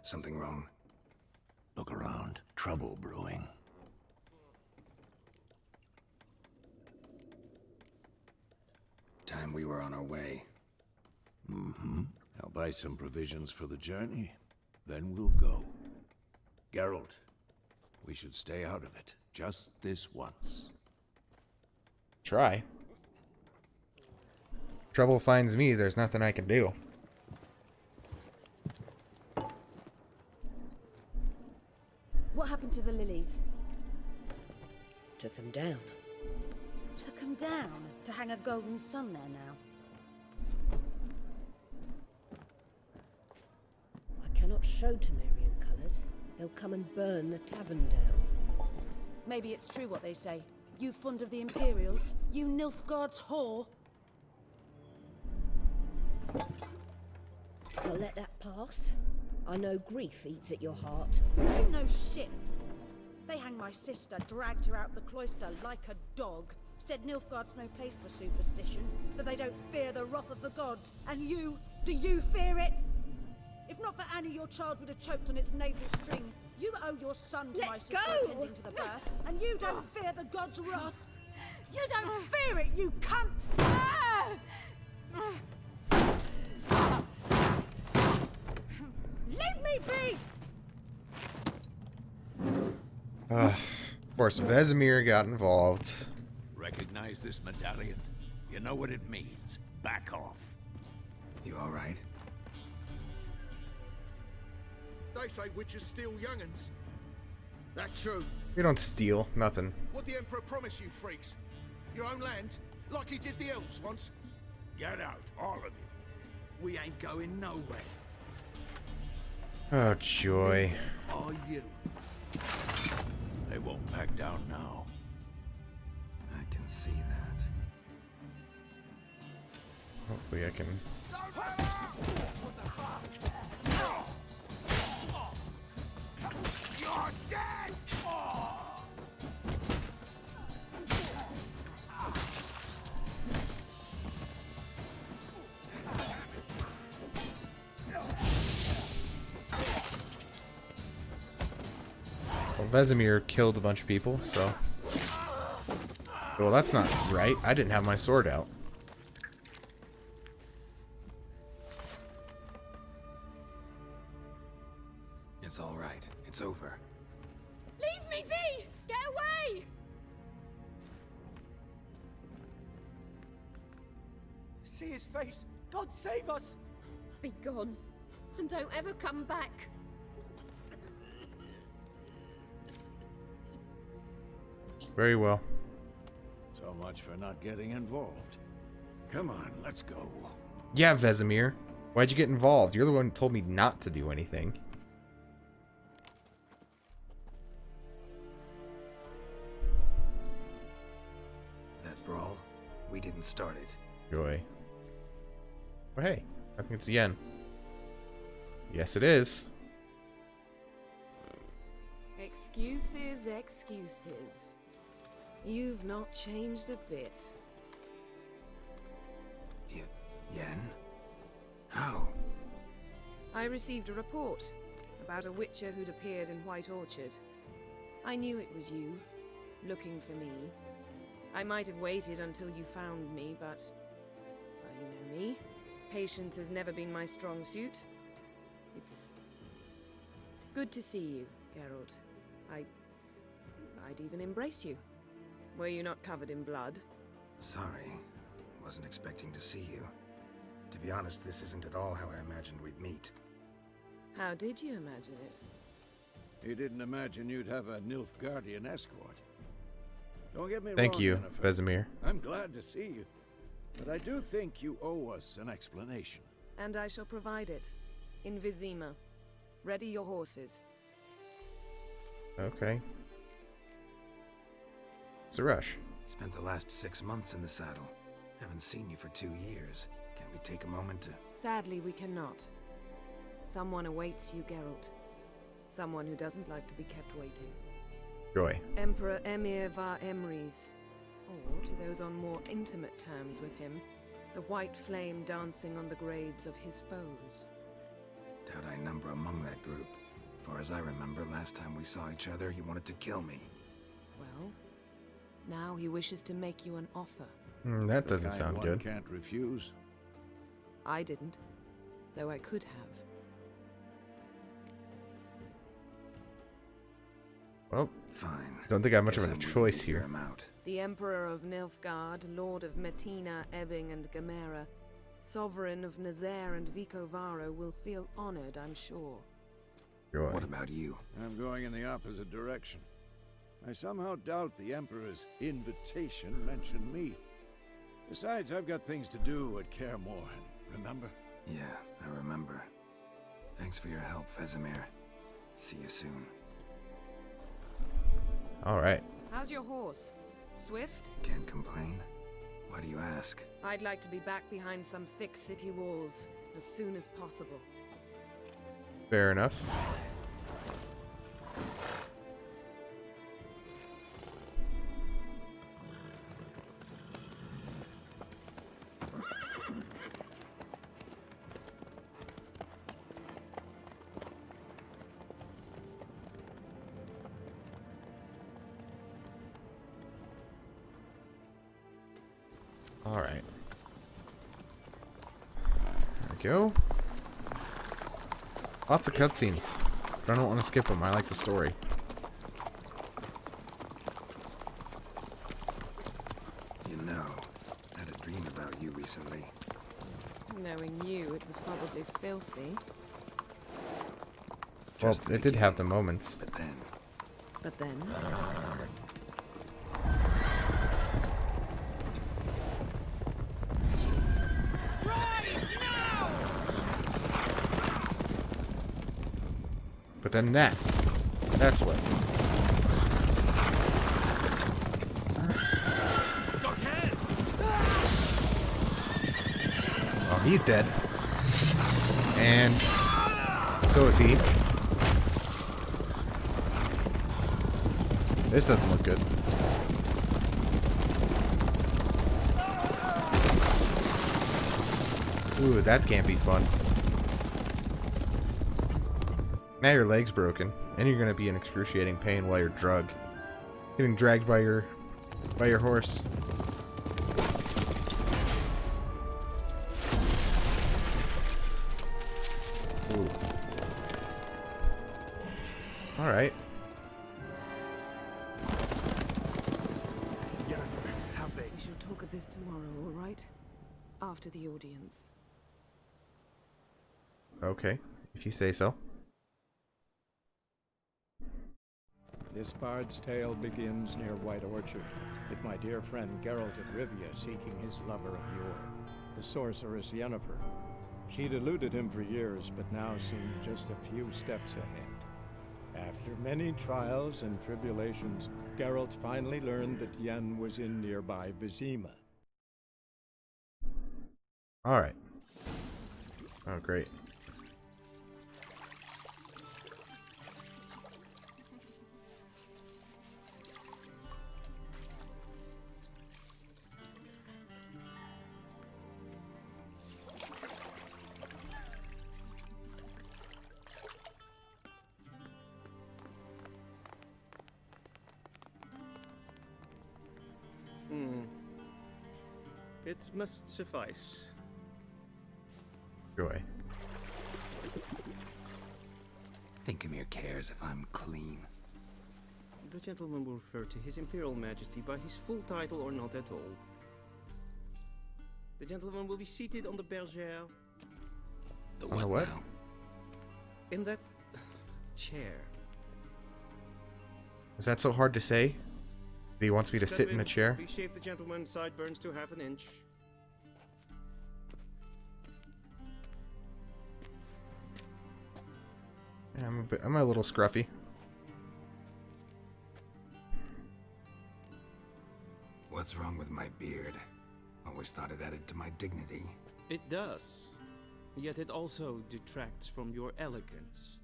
Something wrong? Look around. Trouble brewing. Time we were on our way. Mm-hmm. I'll buy some provisions for the journey. Then we'll go. Geralt, we should stay out of it. Just this once. Try. Trouble finds me, there's nothing I can do. What happened to the lilies? Took him down. Took them down to hang a golden sun there now. I cannot show Temerian colours. They'll come and burn the tavern down. Maybe it's true what they say. You fond of the Imperials? You Nilfgaard's whore? I'll let that pass. I know grief eats at your heart. You know shit. They hanged my sister, dragged her out the cloister like a dog. Said Nilfgaard's no place for superstition, that they don't fear the wrath of the gods. And you, do you fear it? If not for Annie, your child would have choked on its navel string. You owe your son to my sister attending to the birth, and you don't fear the gods' wrath. You don't fear it, you cunt! Leave me be! Of course, Vesemir got involved. Recognize this medallion? You know what it means. Back off. You alright? They say witches steal young'uns. That true? We don't steal nothing. What the Emperor promise you, freaks? Your own land? Like he did the elves once? Get out, all of you. We ain't going nowhere. Oh, joy. Are you? They won't back down now. I can see that. Hopefully I can... You're dead! Well, Vesemir killed a bunch of people, so... Well, that's not right. I didn't have my sword out. It's alright. It's over. Leave me be! Get away! See his face! God save us! Be gone, and don't ever come back. Very well. So much for not getting involved. Come on, let's go. Yeah, Vesemir. Why'd you get involved? You're the one who told me not to do anything. That brawl, we didn't start it. Joy. Oh, hey. I think it's Yen. Yes, it is. Excuses, excuses. You've not changed a bit. Yen? How? I received a report about a witcher who'd appeared in White Orchard. I knew it was you, looking for me. I might have waited until you found me, but... well, you know me. Patience has never been my strong suit. It's... good to see you, Geralt. I'd even embrace you. Were you not covered in blood? Sorry. Wasn't expecting to see you. To be honest, this isn't at all how I imagined we'd meet. How did you imagine it? You didn't imagine you'd have a Nilfgaardian escort. Don't get me Thank wrong, you, Yennefer. Vesemir. I'm glad to see you. But I do think you owe us an explanation. And I shall provide it. In Vizima. Ready your horses. Okay. It's a rush. Spent the last 6 months in the saddle. Haven't seen you for 2 years. Can't we take a moment to... Sadly, we cannot. Someone awaits you, Geralt. Someone who doesn't like to be kept waiting. Joy. Emperor Emir var Emrys. Or, to those on more intimate terms with him, the white flame dancing on the graves of his foes. Doubt I number among that group. Far as I remember, last time we saw each other, he wanted to kill me. Well, now he wishes to make you an offer. That doesn't The kind sound one good. Can't refuse. I didn't, though I could have. Well, fine. Don't think I have much Guess of a I'm willing choice to hear here. him out. The Emperor of Nilfgaard, Lord of Metina, Ebbing, and Gamera, Sovereign of Nazaire and Vicovaro will feel honored, I'm sure. What about you? I'm going in the opposite direction. I somehow doubt the Emperor's invitation mentioned me. Besides, I've got things to do at Kaer Morhen, remember? Yeah, I remember. Thanks for your help, Vesemir. See you soon. Alright. How's your horse? Swift? Can't complain. Why do you ask? I'd like to be back behind some thick city walls as soon as possible. Fair enough. Alright. There we go. Lots of cutscenes. But I don't want to skip them. I like the story. You know, I had a dream about you recently. Knowing you, it was probably filthy. Well, it did have the moments. But then? But then that. That's what. Well, he's dead. And so is he. This doesn't look good. Ooh, that can't be fun. Now your leg's broken, and you're gonna be in excruciating pain while you're getting dragged by your horse. Ooh. All right. How big? We shall talk of this tomorrow, all right? After the audience. Okay, if you say so. This bard's tale begins near White Orchard, with my dear friend Geralt of Rivia seeking his lover of yore, the sorceress Yennefer. She'd eluded him for years, but now seemed just a few steps ahead. After many trials and tribulations, Geralt finally learned that Yen was in nearby Vizima. Alright. Oh, great. It must suffice. Joy. Thinkamir cares if I'm clean. The gentleman will refer to His Imperial Majesty by his full title or not at all. The gentleman will be seated on the bergère. The On the what? now? In that chair. Is that so hard to say? He wants me to sit in a chair? Please shave the gentleman's sideburns to half an inch. Yeah, I'm a little scruffy. What's wrong with my beard? Always thought it added to my dignity. It does. Yet it also detracts from your elegance.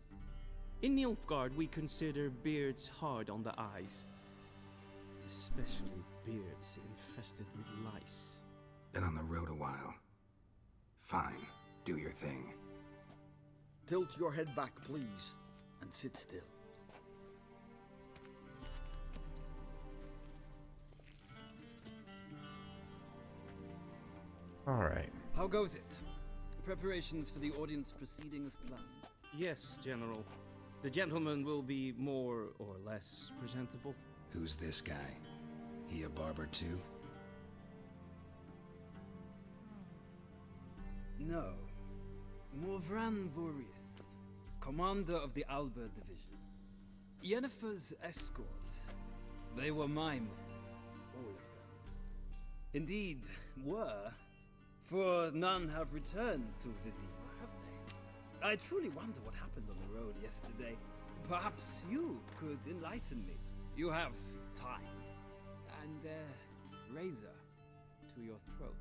In Nilfgaard, we consider beards hard on the eyes. Especially beards infested with lice. Been on the road a while. Fine, do your thing. Tilt your head back, please, and sit still. Alright. How goes it? Preparations for the audience proceeding as planned? Yes, General. The gentleman will be more or less presentable. Who's this guy? He a barber too? No. Morvran Vorius, commander of the Alba division. Yennefer's escort. They were my men, all of them. Indeed, were. For none have returned to Vizima, have they? I truly wonder what happened on the road yesterday. Perhaps you could enlighten me. You have time. And a razor to your throat.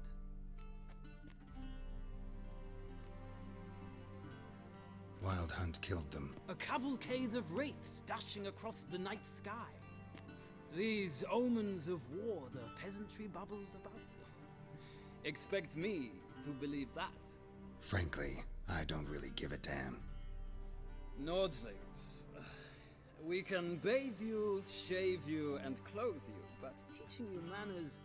Wild Hunt killed them. A cavalcade of wraiths dashing across the night sky. These omens of war the peasantry bubbles about. Expect me to believe that. Frankly, I don't really give a damn. Nordlings. We can bathe you, shave you, and clothe you, but teaching you manners,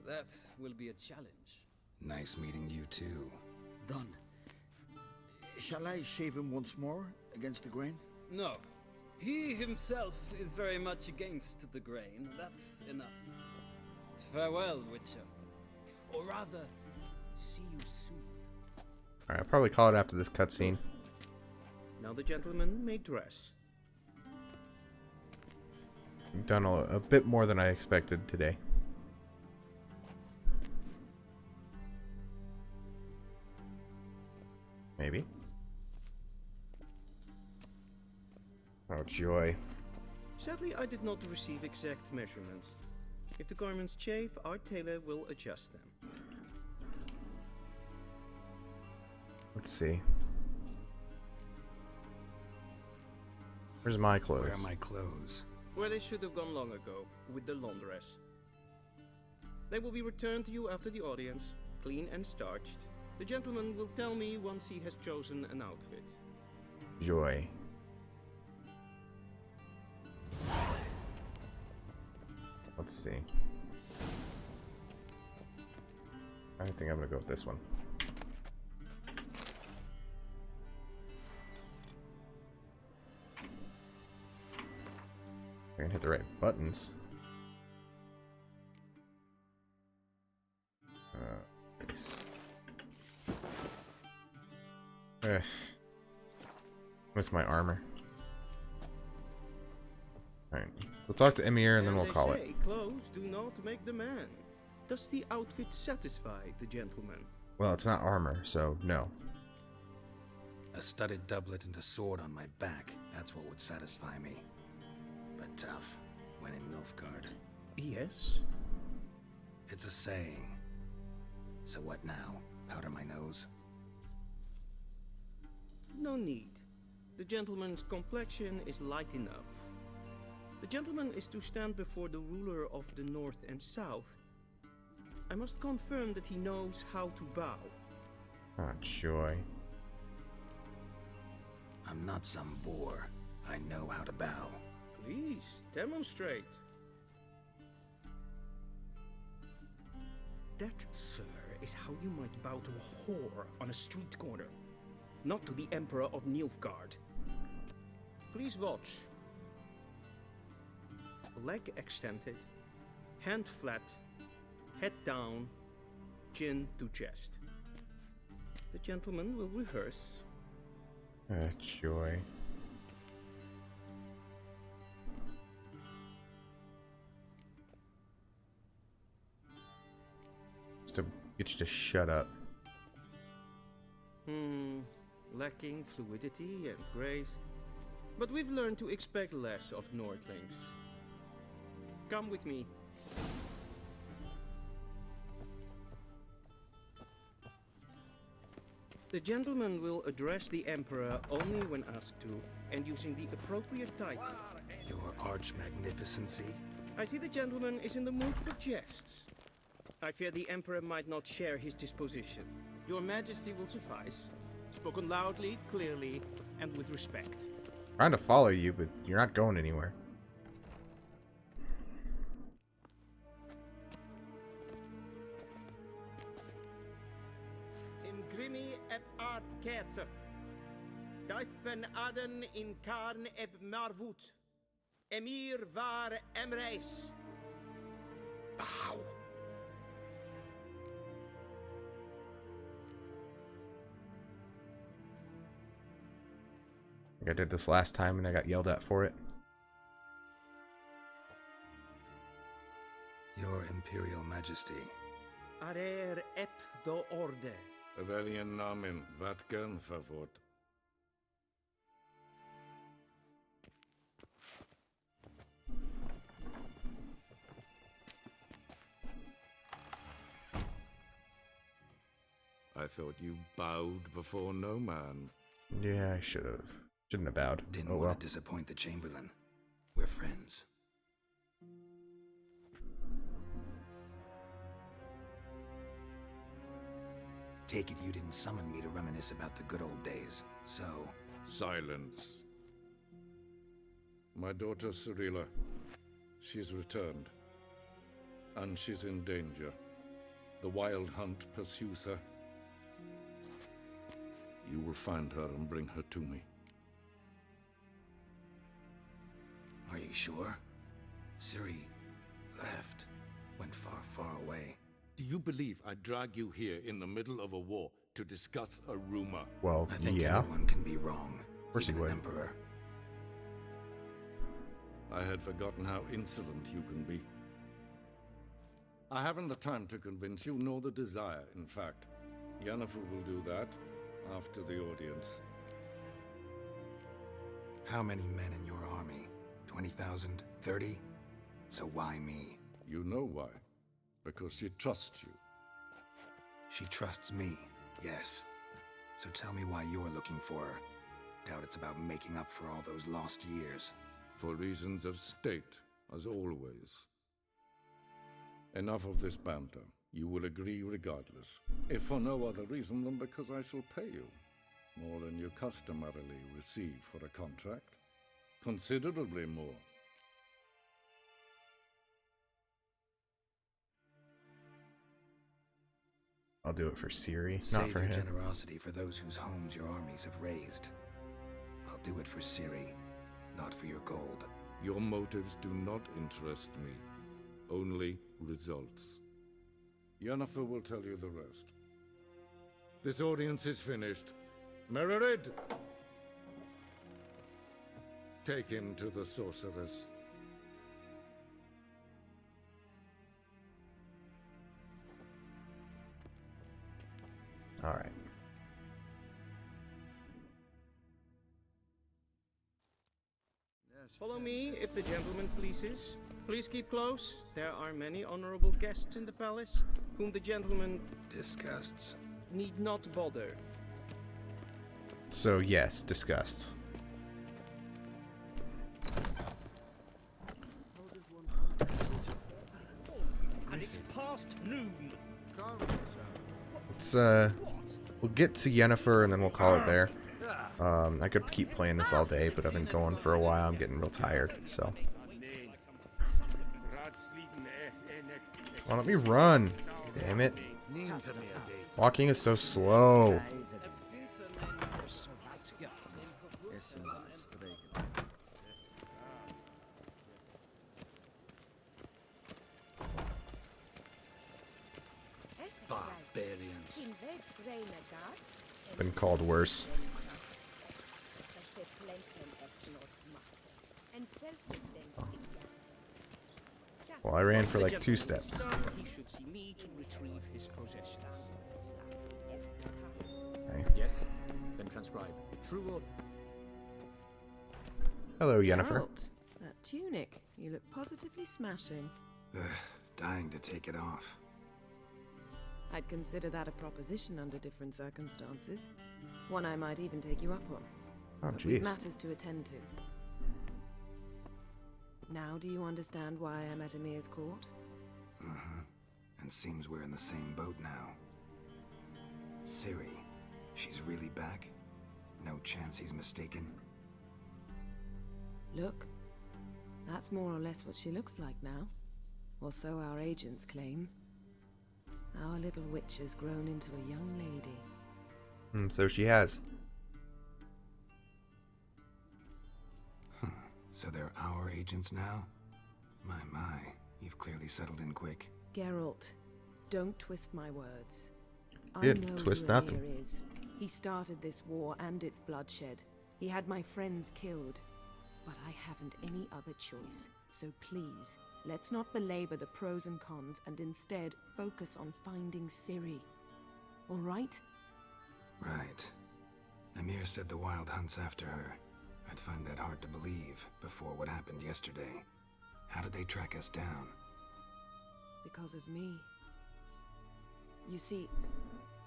that will be a challenge. Nice meeting you too. Done. Shall I shave him once more, against the grain? No. He himself is very much against the grain. That's enough. Farewell, Witcher. Or rather, see you soon. Alright, I'll probably call it after this cutscene. Now the gentleman may dress. I've done a bit more than I expected today. Maybe. Oh, joy. Sadly, I did not receive exact measurements. If the garments chafe, our tailor will adjust them. Let's see. Where's my clothes? Where are my clothes? Where they should have gone long ago, with the laundress. They will be returned to you after the audience, clean and starched. The gentleman will tell me once he has chosen an outfit. Joy. Let's see. I think I'm gonna go with this one. I can hit the right buttons. Nice. Miss my armor. Alright. We'll talk to Emir and then we'll call it. Clothes do not make the man. Does the outfit satisfy the gentleman? Well, it's not armor, so no. A studded doublet and a sword on my back. That's what would satisfy me. But tough, when in Nilfgaard. Yes? It's a saying. So what now? Powder my nose? No need. The gentleman's complexion is light enough. The gentleman is to stand before the ruler of the North and South. I must confirm that he knows how to bow. Oh, joy. I'm not some boor. I know how to bow. Please, demonstrate. That, sir, is how you might bow to a whore on a street corner. Not to the Emperor of Nilfgaard. Please watch. Leg extended, hand flat, head down, chin to chest. The gentleman will rehearse. Joy. Just to get you to shut up. Lacking fluidity and grace. But we've learned to expect less of Nordlings. Come with me. The gentleman will address the Emperor only when asked to, and using the appropriate title. Your arch magnificency? I see the gentleman is in the mood for jests. I fear the Emperor might not share his disposition. Your Majesty will suffice. Spoken loudly, clearly, and with respect. Trying to follow you, but you're not going anywhere. Imgrimi et art Kerzer. Daithen Aden in Karn eb Marvut. Emir var Emreis. Bow. I think I did this last time and I got yelled at for it. Your Imperial Majesty. Arer ep do orde. Evelian namen, Vatkan favort. I thought you bowed before no man. Yeah, I should have. Shouldn't have bowed. Didn't Oh want well. to disappoint the Chamberlain. We're friends. Take it you didn't summon me to reminisce about the good old days, so... Silence. My daughter Cirilla, she's returned. And she's in danger. The Wild Hunt pursues her. You will find her and bring her to me. Are you sure? Ciri left. Went far, far away. Do you believe I'd drag you here in the middle of a war to discuss a rumor? Well, I think yeah. anyone can be wrong. Of course he even would. an emperor. I had forgotten how insolent you can be. I haven't the time to convince you, nor the desire, in fact. Yennefer will do that after the audience. How many men in your army? 20,000? 30? So why me? You know why. Because she trusts you. She trusts me, yes. So tell me why you're looking for her. Doubt it's about making up for all those lost years. For reasons of state, as always. Enough of this banter. You will agree regardless. If for no other reason than because I shall pay you. More than you customarily receive for a contract. Considerably more. I'll do it for Ciri, not Save for your him. generosity for those whose homes your armies have raised. I'll do it for Ciri, not for your gold. Your motives do not interest me. Only results. Yennefer will tell you the rest. This audience is finished. Mererid! Take him to the sorceress. All right. Follow me, if the gentleman pleases. Please keep close. There are many honorable guests in the palace, whom the gentleman disgusts. Need not bother. So yes, disgust. And it's past noon. Let's we'll get to Yennefer and then we'll call it there. I could keep playing this all day, but I've been going for a while. I'm getting real tired, so. Well, let me run. Damn it. Walking is so slow. Barbarians. Been called worse. Well, I ran for like 2 steps. He should see me to retrieve his possessions. Okay. Yes, then transcribe. True or... Hello, Yennefer. Geralt, that tunic. You look positively smashing. Ugh, dying to take it off. I'd consider that a proposition under different circumstances. One I might even take you up on. Oh, But we've jeez. matters to attend to. Now do you understand why I'm at Emir's court? Uh-huh. And seems we're in the same boat now. Ciri, she's really back? No chance he's mistaken? Look, that's more or less what she looks like now. Or so our agents claim. Our little witch has grown into a young lady. So she has. So they're our agents now? My, you've clearly settled in quick. Geralt, don't twist my words. Yeah, I know twist who nothing. Emir is. He started this war and its bloodshed. He had my friends killed. But I haven't any other choice. So please, let's not belabor the pros and cons and instead focus on finding Ciri. All right? Right. Emir said the Wild Hunt's after her. I'd find that hard to believe before what happened yesterday. How did they track us down? Because of me. You see,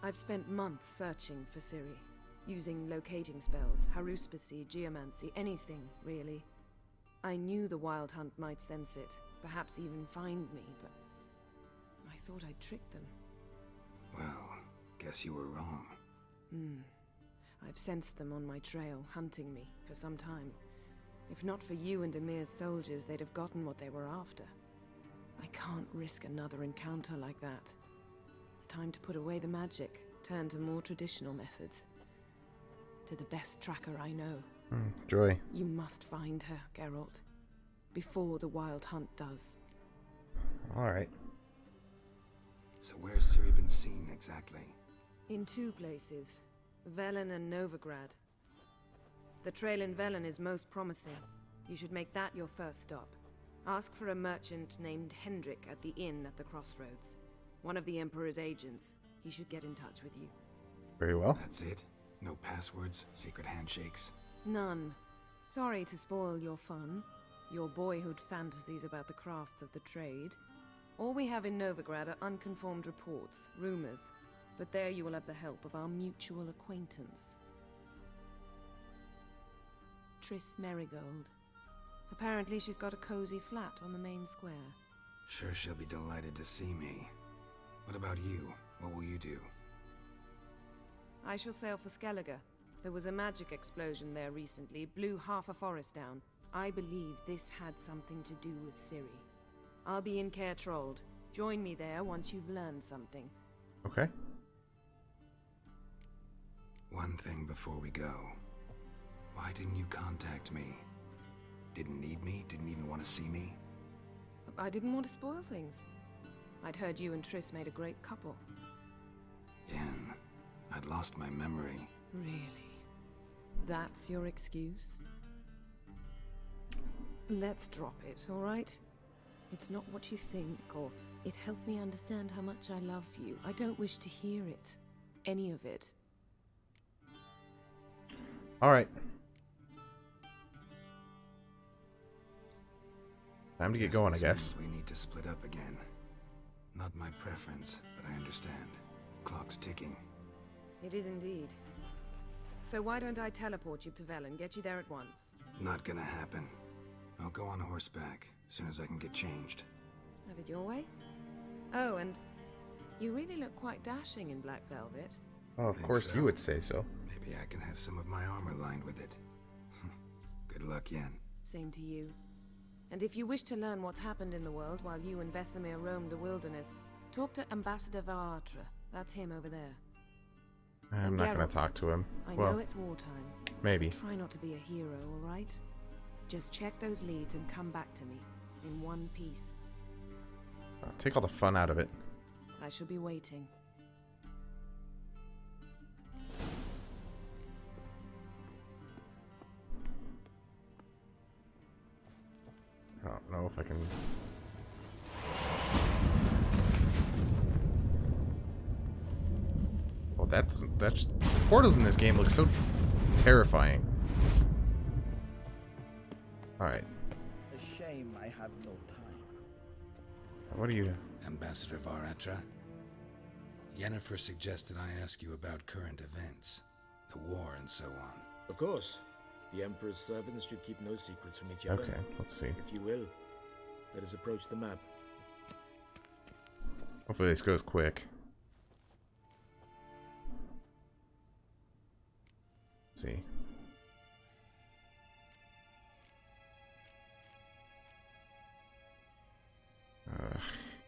I've spent months searching for Ciri, using locating spells, haruspicy, geomancy, anything, really. I knew the Wild Hunt might sense it, perhaps even find me, but I thought I'd tricked them. Well, guess you were wrong. I've sensed them on my trail, hunting me, for some time. If not for you and Emir's soldiers, they'd have gotten what they were after. I can't risk another encounter like that. It's time to put away the magic, turn to more traditional methods. To the best tracker I know. Joy. You must find her, Geralt. Before the Wild Hunt does. Alright. So where's Ciri been seen exactly? In two places. Velen and Novigrad. The trail in Velen is most promising. You should make that your first stop. Ask for a merchant named Hendrik at the inn at the crossroads. One of the Emperor's agents. He should get in touch with you. Very well. That's it? No passwords? Secret handshakes? None. Sorry to spoil your fun. Your boyhood fantasies about the crafts of the trade. All we have in Novigrad are unconfirmed reports, rumors. But there you will have the help of our mutual acquaintance. Triss Merigold. Apparently she's got a cozy flat on the main square. Sure she'll be delighted to see me. What about you? What will you do? I shall sail for Skellige. There was a magic explosion there recently, blew half a forest down. I believe this had something to do with Ciri. I'll be in Caer Trolde. Join me there once you've learned something. Okay. One thing before we go. Why didn't you contact me? Didn't need me? Didn't even want to see me? I didn't want to spoil things. I'd heard you and Triss made a great couple. Yen, I'd lost my memory. Really? That's your excuse? Let's drop it, all right? It's not what you think, or it helped me understand how much I love you. I don't wish to hear it. Any of it. Alright. Time to get going, I This guess. means we need to split up again. Not my preference, but I understand. Clock's ticking. It is indeed. So why don't I teleport you to Velen, get you there at once? Not gonna happen. I'll go on horseback, as soon as I can get changed. Have it your way? Oh, and you really look quite dashing in black velvet. Oh, of Think course so? you would say so. Maybe I can have some of my armor lined with it. Good luck, Yen. Same to you. And if you wish to learn what's happened in the world while you and Vesemir roamed the wilderness, talk to Ambassador Varatra. That's him over there. I'm And not going Geralt, to talk to him. I Well, know it's wartime. maybe. Try not to be a hero, all right? Just check those leads and come back to me in one piece. Take all the fun out of it. I shall be waiting. I don't know if I can... Oh, that's portals in this game look so terrifying. Alright. A shame I have no time. What are you... Ambassador Varatra? Yennefer suggested I ask you about current events, the war and so on. Of course. The Emperor's servants should keep no secrets from each other. Okay, let's see. If you will, let us approach the map. Hopefully this goes quick. Let's see.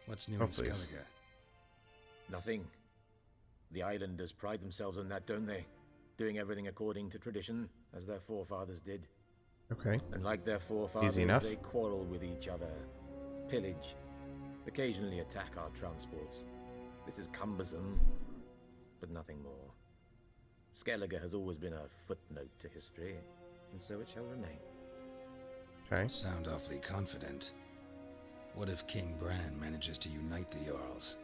What's new in hopefully Skellige? Nothing. The islanders pride themselves on that, don't they? Doing everything according to tradition, as their forefathers did. Okay. And like their forefathers, enough. they quarrel with each other, pillage, occasionally attack our transports. This is cumbersome, but nothing more. Skellige has always been a footnote to history, and so it shall remain. Okay. Sound awfully confident. What if King Bran manages to unite the Jarls?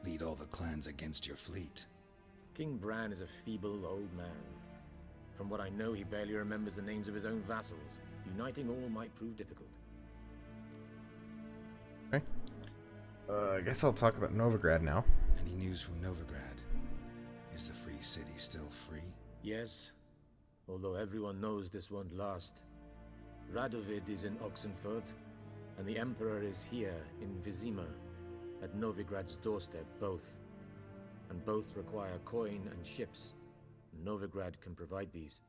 Lead all the clans against your fleet? King Bran is a feeble old man. From what I know, he barely remembers the names of his own vassals. Uniting all might prove difficult. Okay. I guess I'll talk about Novigrad now. Any news from Novigrad? Is the free city still free? Yes, although everyone knows this won't last. Radovid is in Oxenfurt, and the Emperor is here in Vizima, at Novigrad's doorstep, both. And both require coin and ships. Novigrad can provide these.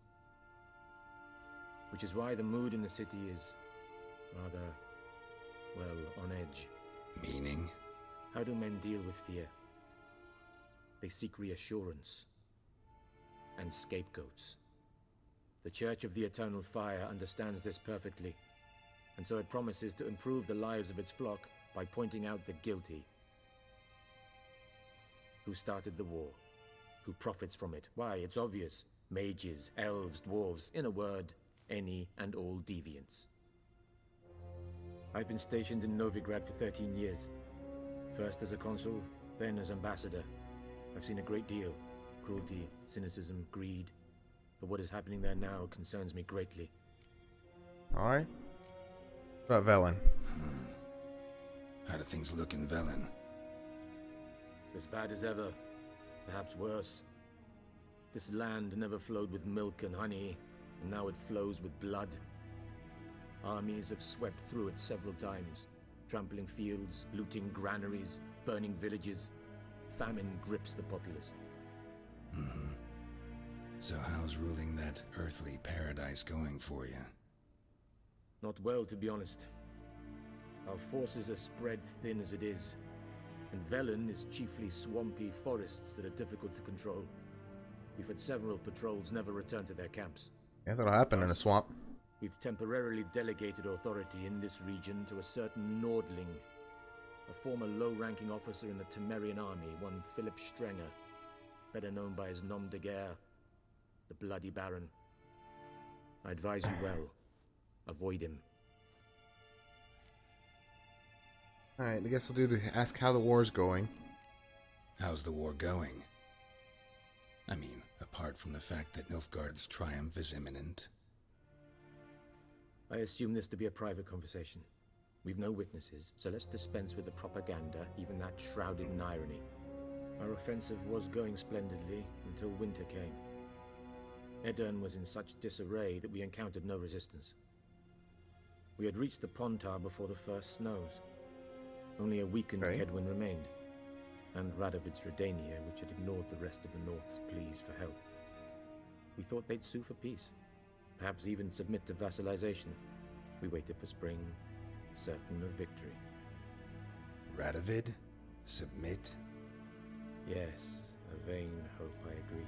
Which is why the mood in the city is rather, well, on edge. Meaning? How do men deal with fear? They seek reassurance and scapegoats. The Church of the Eternal Fire understands this perfectly, and so it promises to improve the lives of its flock by pointing out the guilty. Who started the war? Who profits from it? Why, it's obvious. Mages, elves, dwarves, in a word, any and all deviants. I've been stationed in Novigrad for 13 years. First as a consul, then as ambassador. I've seen a great deal. Cruelty, cynicism, greed. But what is happening there now concerns me greatly. Alright. About Velen. How do things look in Velen? As bad as ever. Perhaps worse. This land never flowed with milk and honey, and now it flows with blood. Armies have swept through it several times, trampling fields, looting granaries, burning villages. Famine grips the populace. So how's ruling that earthly paradise going for you? Not well, to be honest. Our forces are spread thin as it is, and Velen is chiefly swampy forests that are difficult to control. We've had several patrols never return to their camps. Yeah, that'll happen in a swamp. We've temporarily delegated authority in this region to a certain Nordling, a former low-ranking officer in the Temerian army, one Philip Strenger, better known by his nom de guerre, the Bloody Baron. I advise you well. Avoid him. Alright, I guess I'll do the ask how the war's going. How's the war going? I mean, apart from the fact that Nilfgaard's triumph is imminent. I assume this to be a private conversation. We've no witnesses, so let's dispense with the propaganda, even that shrouded in irony. Our offensive was going splendidly until winter came. Edirn was in such disarray that we encountered no resistance. We had reached the Pontar before the first snows. Only a weakened Kedwin remained, and Radovid's Redania, which had ignored the rest of the North's pleas for help. We thought they'd sue for peace, perhaps even submit to vassalization. We waited for spring, certain of victory. Radovid? Submit? Yes, a vain hope, I agree.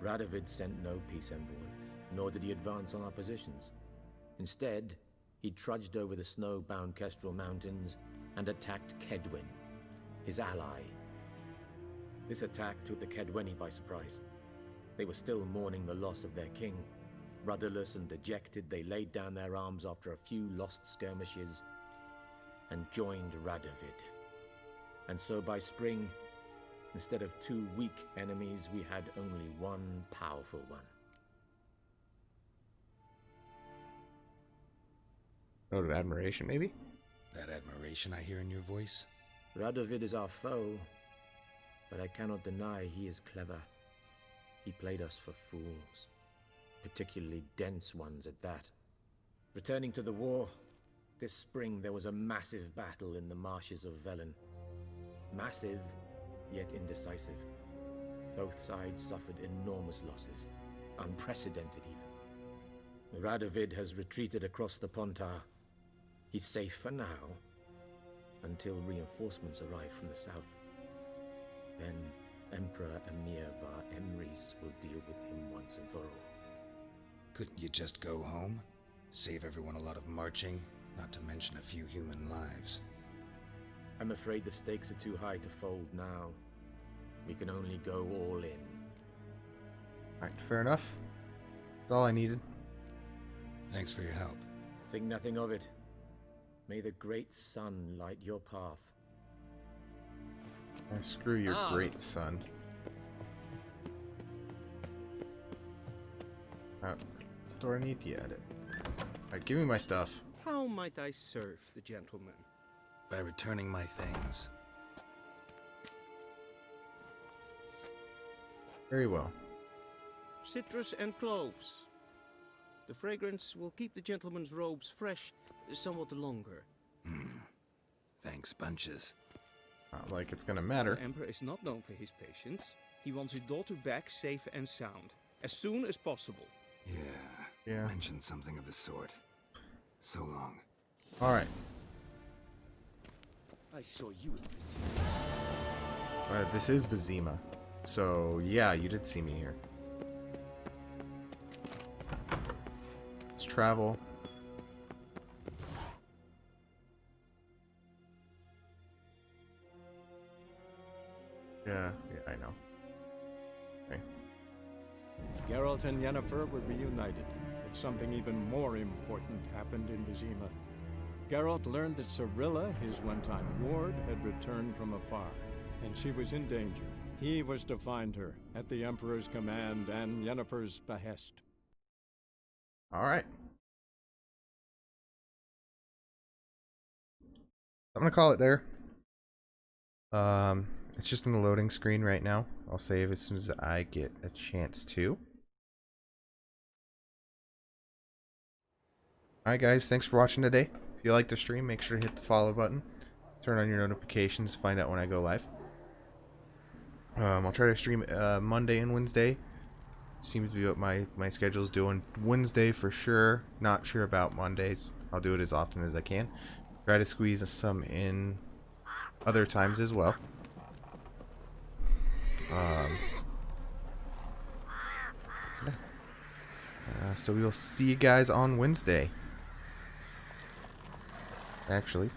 Radovid sent no peace envoys, nor did he advance on our positions. Instead, he trudged over the snow-bound Kestrel Mountains and attacked Kedwen, his ally. This attack took the Kedweni by surprise. They were still mourning the loss of their king. Rudderless and dejected, they laid down their arms after a few lost skirmishes and joined Radovid. And so by spring, instead of 2 weak enemies, we had only one powerful one. Note of admiration, maybe? That admiration I hear in your voice? Radovid is our foe, but I cannot deny he is clever. He played us for fools, particularly dense ones at that. Returning to the war, this spring there was a massive battle in the marshes of Velen. Massive, yet indecisive. Both sides suffered enormous losses, unprecedented even. Radovid has retreated across the Pontar. He's safe for now, until reinforcements arrive from the south. Then Emperor Emir var Emrys will deal with him once and for all. Couldn't you just go home? Save everyone a lot of marching, not to mention a few human lives. I'm afraid the stakes are too high to fold now. We can only go all in. Alright, fair enough. That's all I needed. Thanks for your help. Think nothing of it. May the great sun light your path. And screw your great son. Store need? Yeah, it is. Alright, give me my stuff. How might I serve the gentleman? By returning my things. Very well. Citrus and cloves. The fragrance will keep the gentleman's robes fresh somewhat longer. Thanks, bunches. Not like it's gonna matter. The Emperor is not known for his patience. He wants his daughter back safe and sound, as soon as possible. Yeah. Mentioned something of the sort. So long. Alright. I saw you in Vizima. This is Vizima. So, yeah, you did see me here. Let's travel. Yeah, I know. Okay. Geralt and Yennefer were reunited, but something even more important happened in Vizima. Geralt learned that Cirilla, his one-time ward, had returned from afar, and she was in danger. He was to find her, at the Emperor's command and Yennefer's behest. Alright. I'm gonna call it there. It's just in the loading screen right now. I'll save as soon as I get a chance to. Alright guys, thanks for watching today. If you like the stream, make sure to hit the follow button. Turn on your notifications to find out when I go live. I'll try to stream Monday and Wednesday. Seems to be what my schedule's doing. Wednesday for sure. Not sure about Mondays. I'll do it as often as I can. Try to squeeze some in other times as well. So we will see you guys on Wednesday. Actually,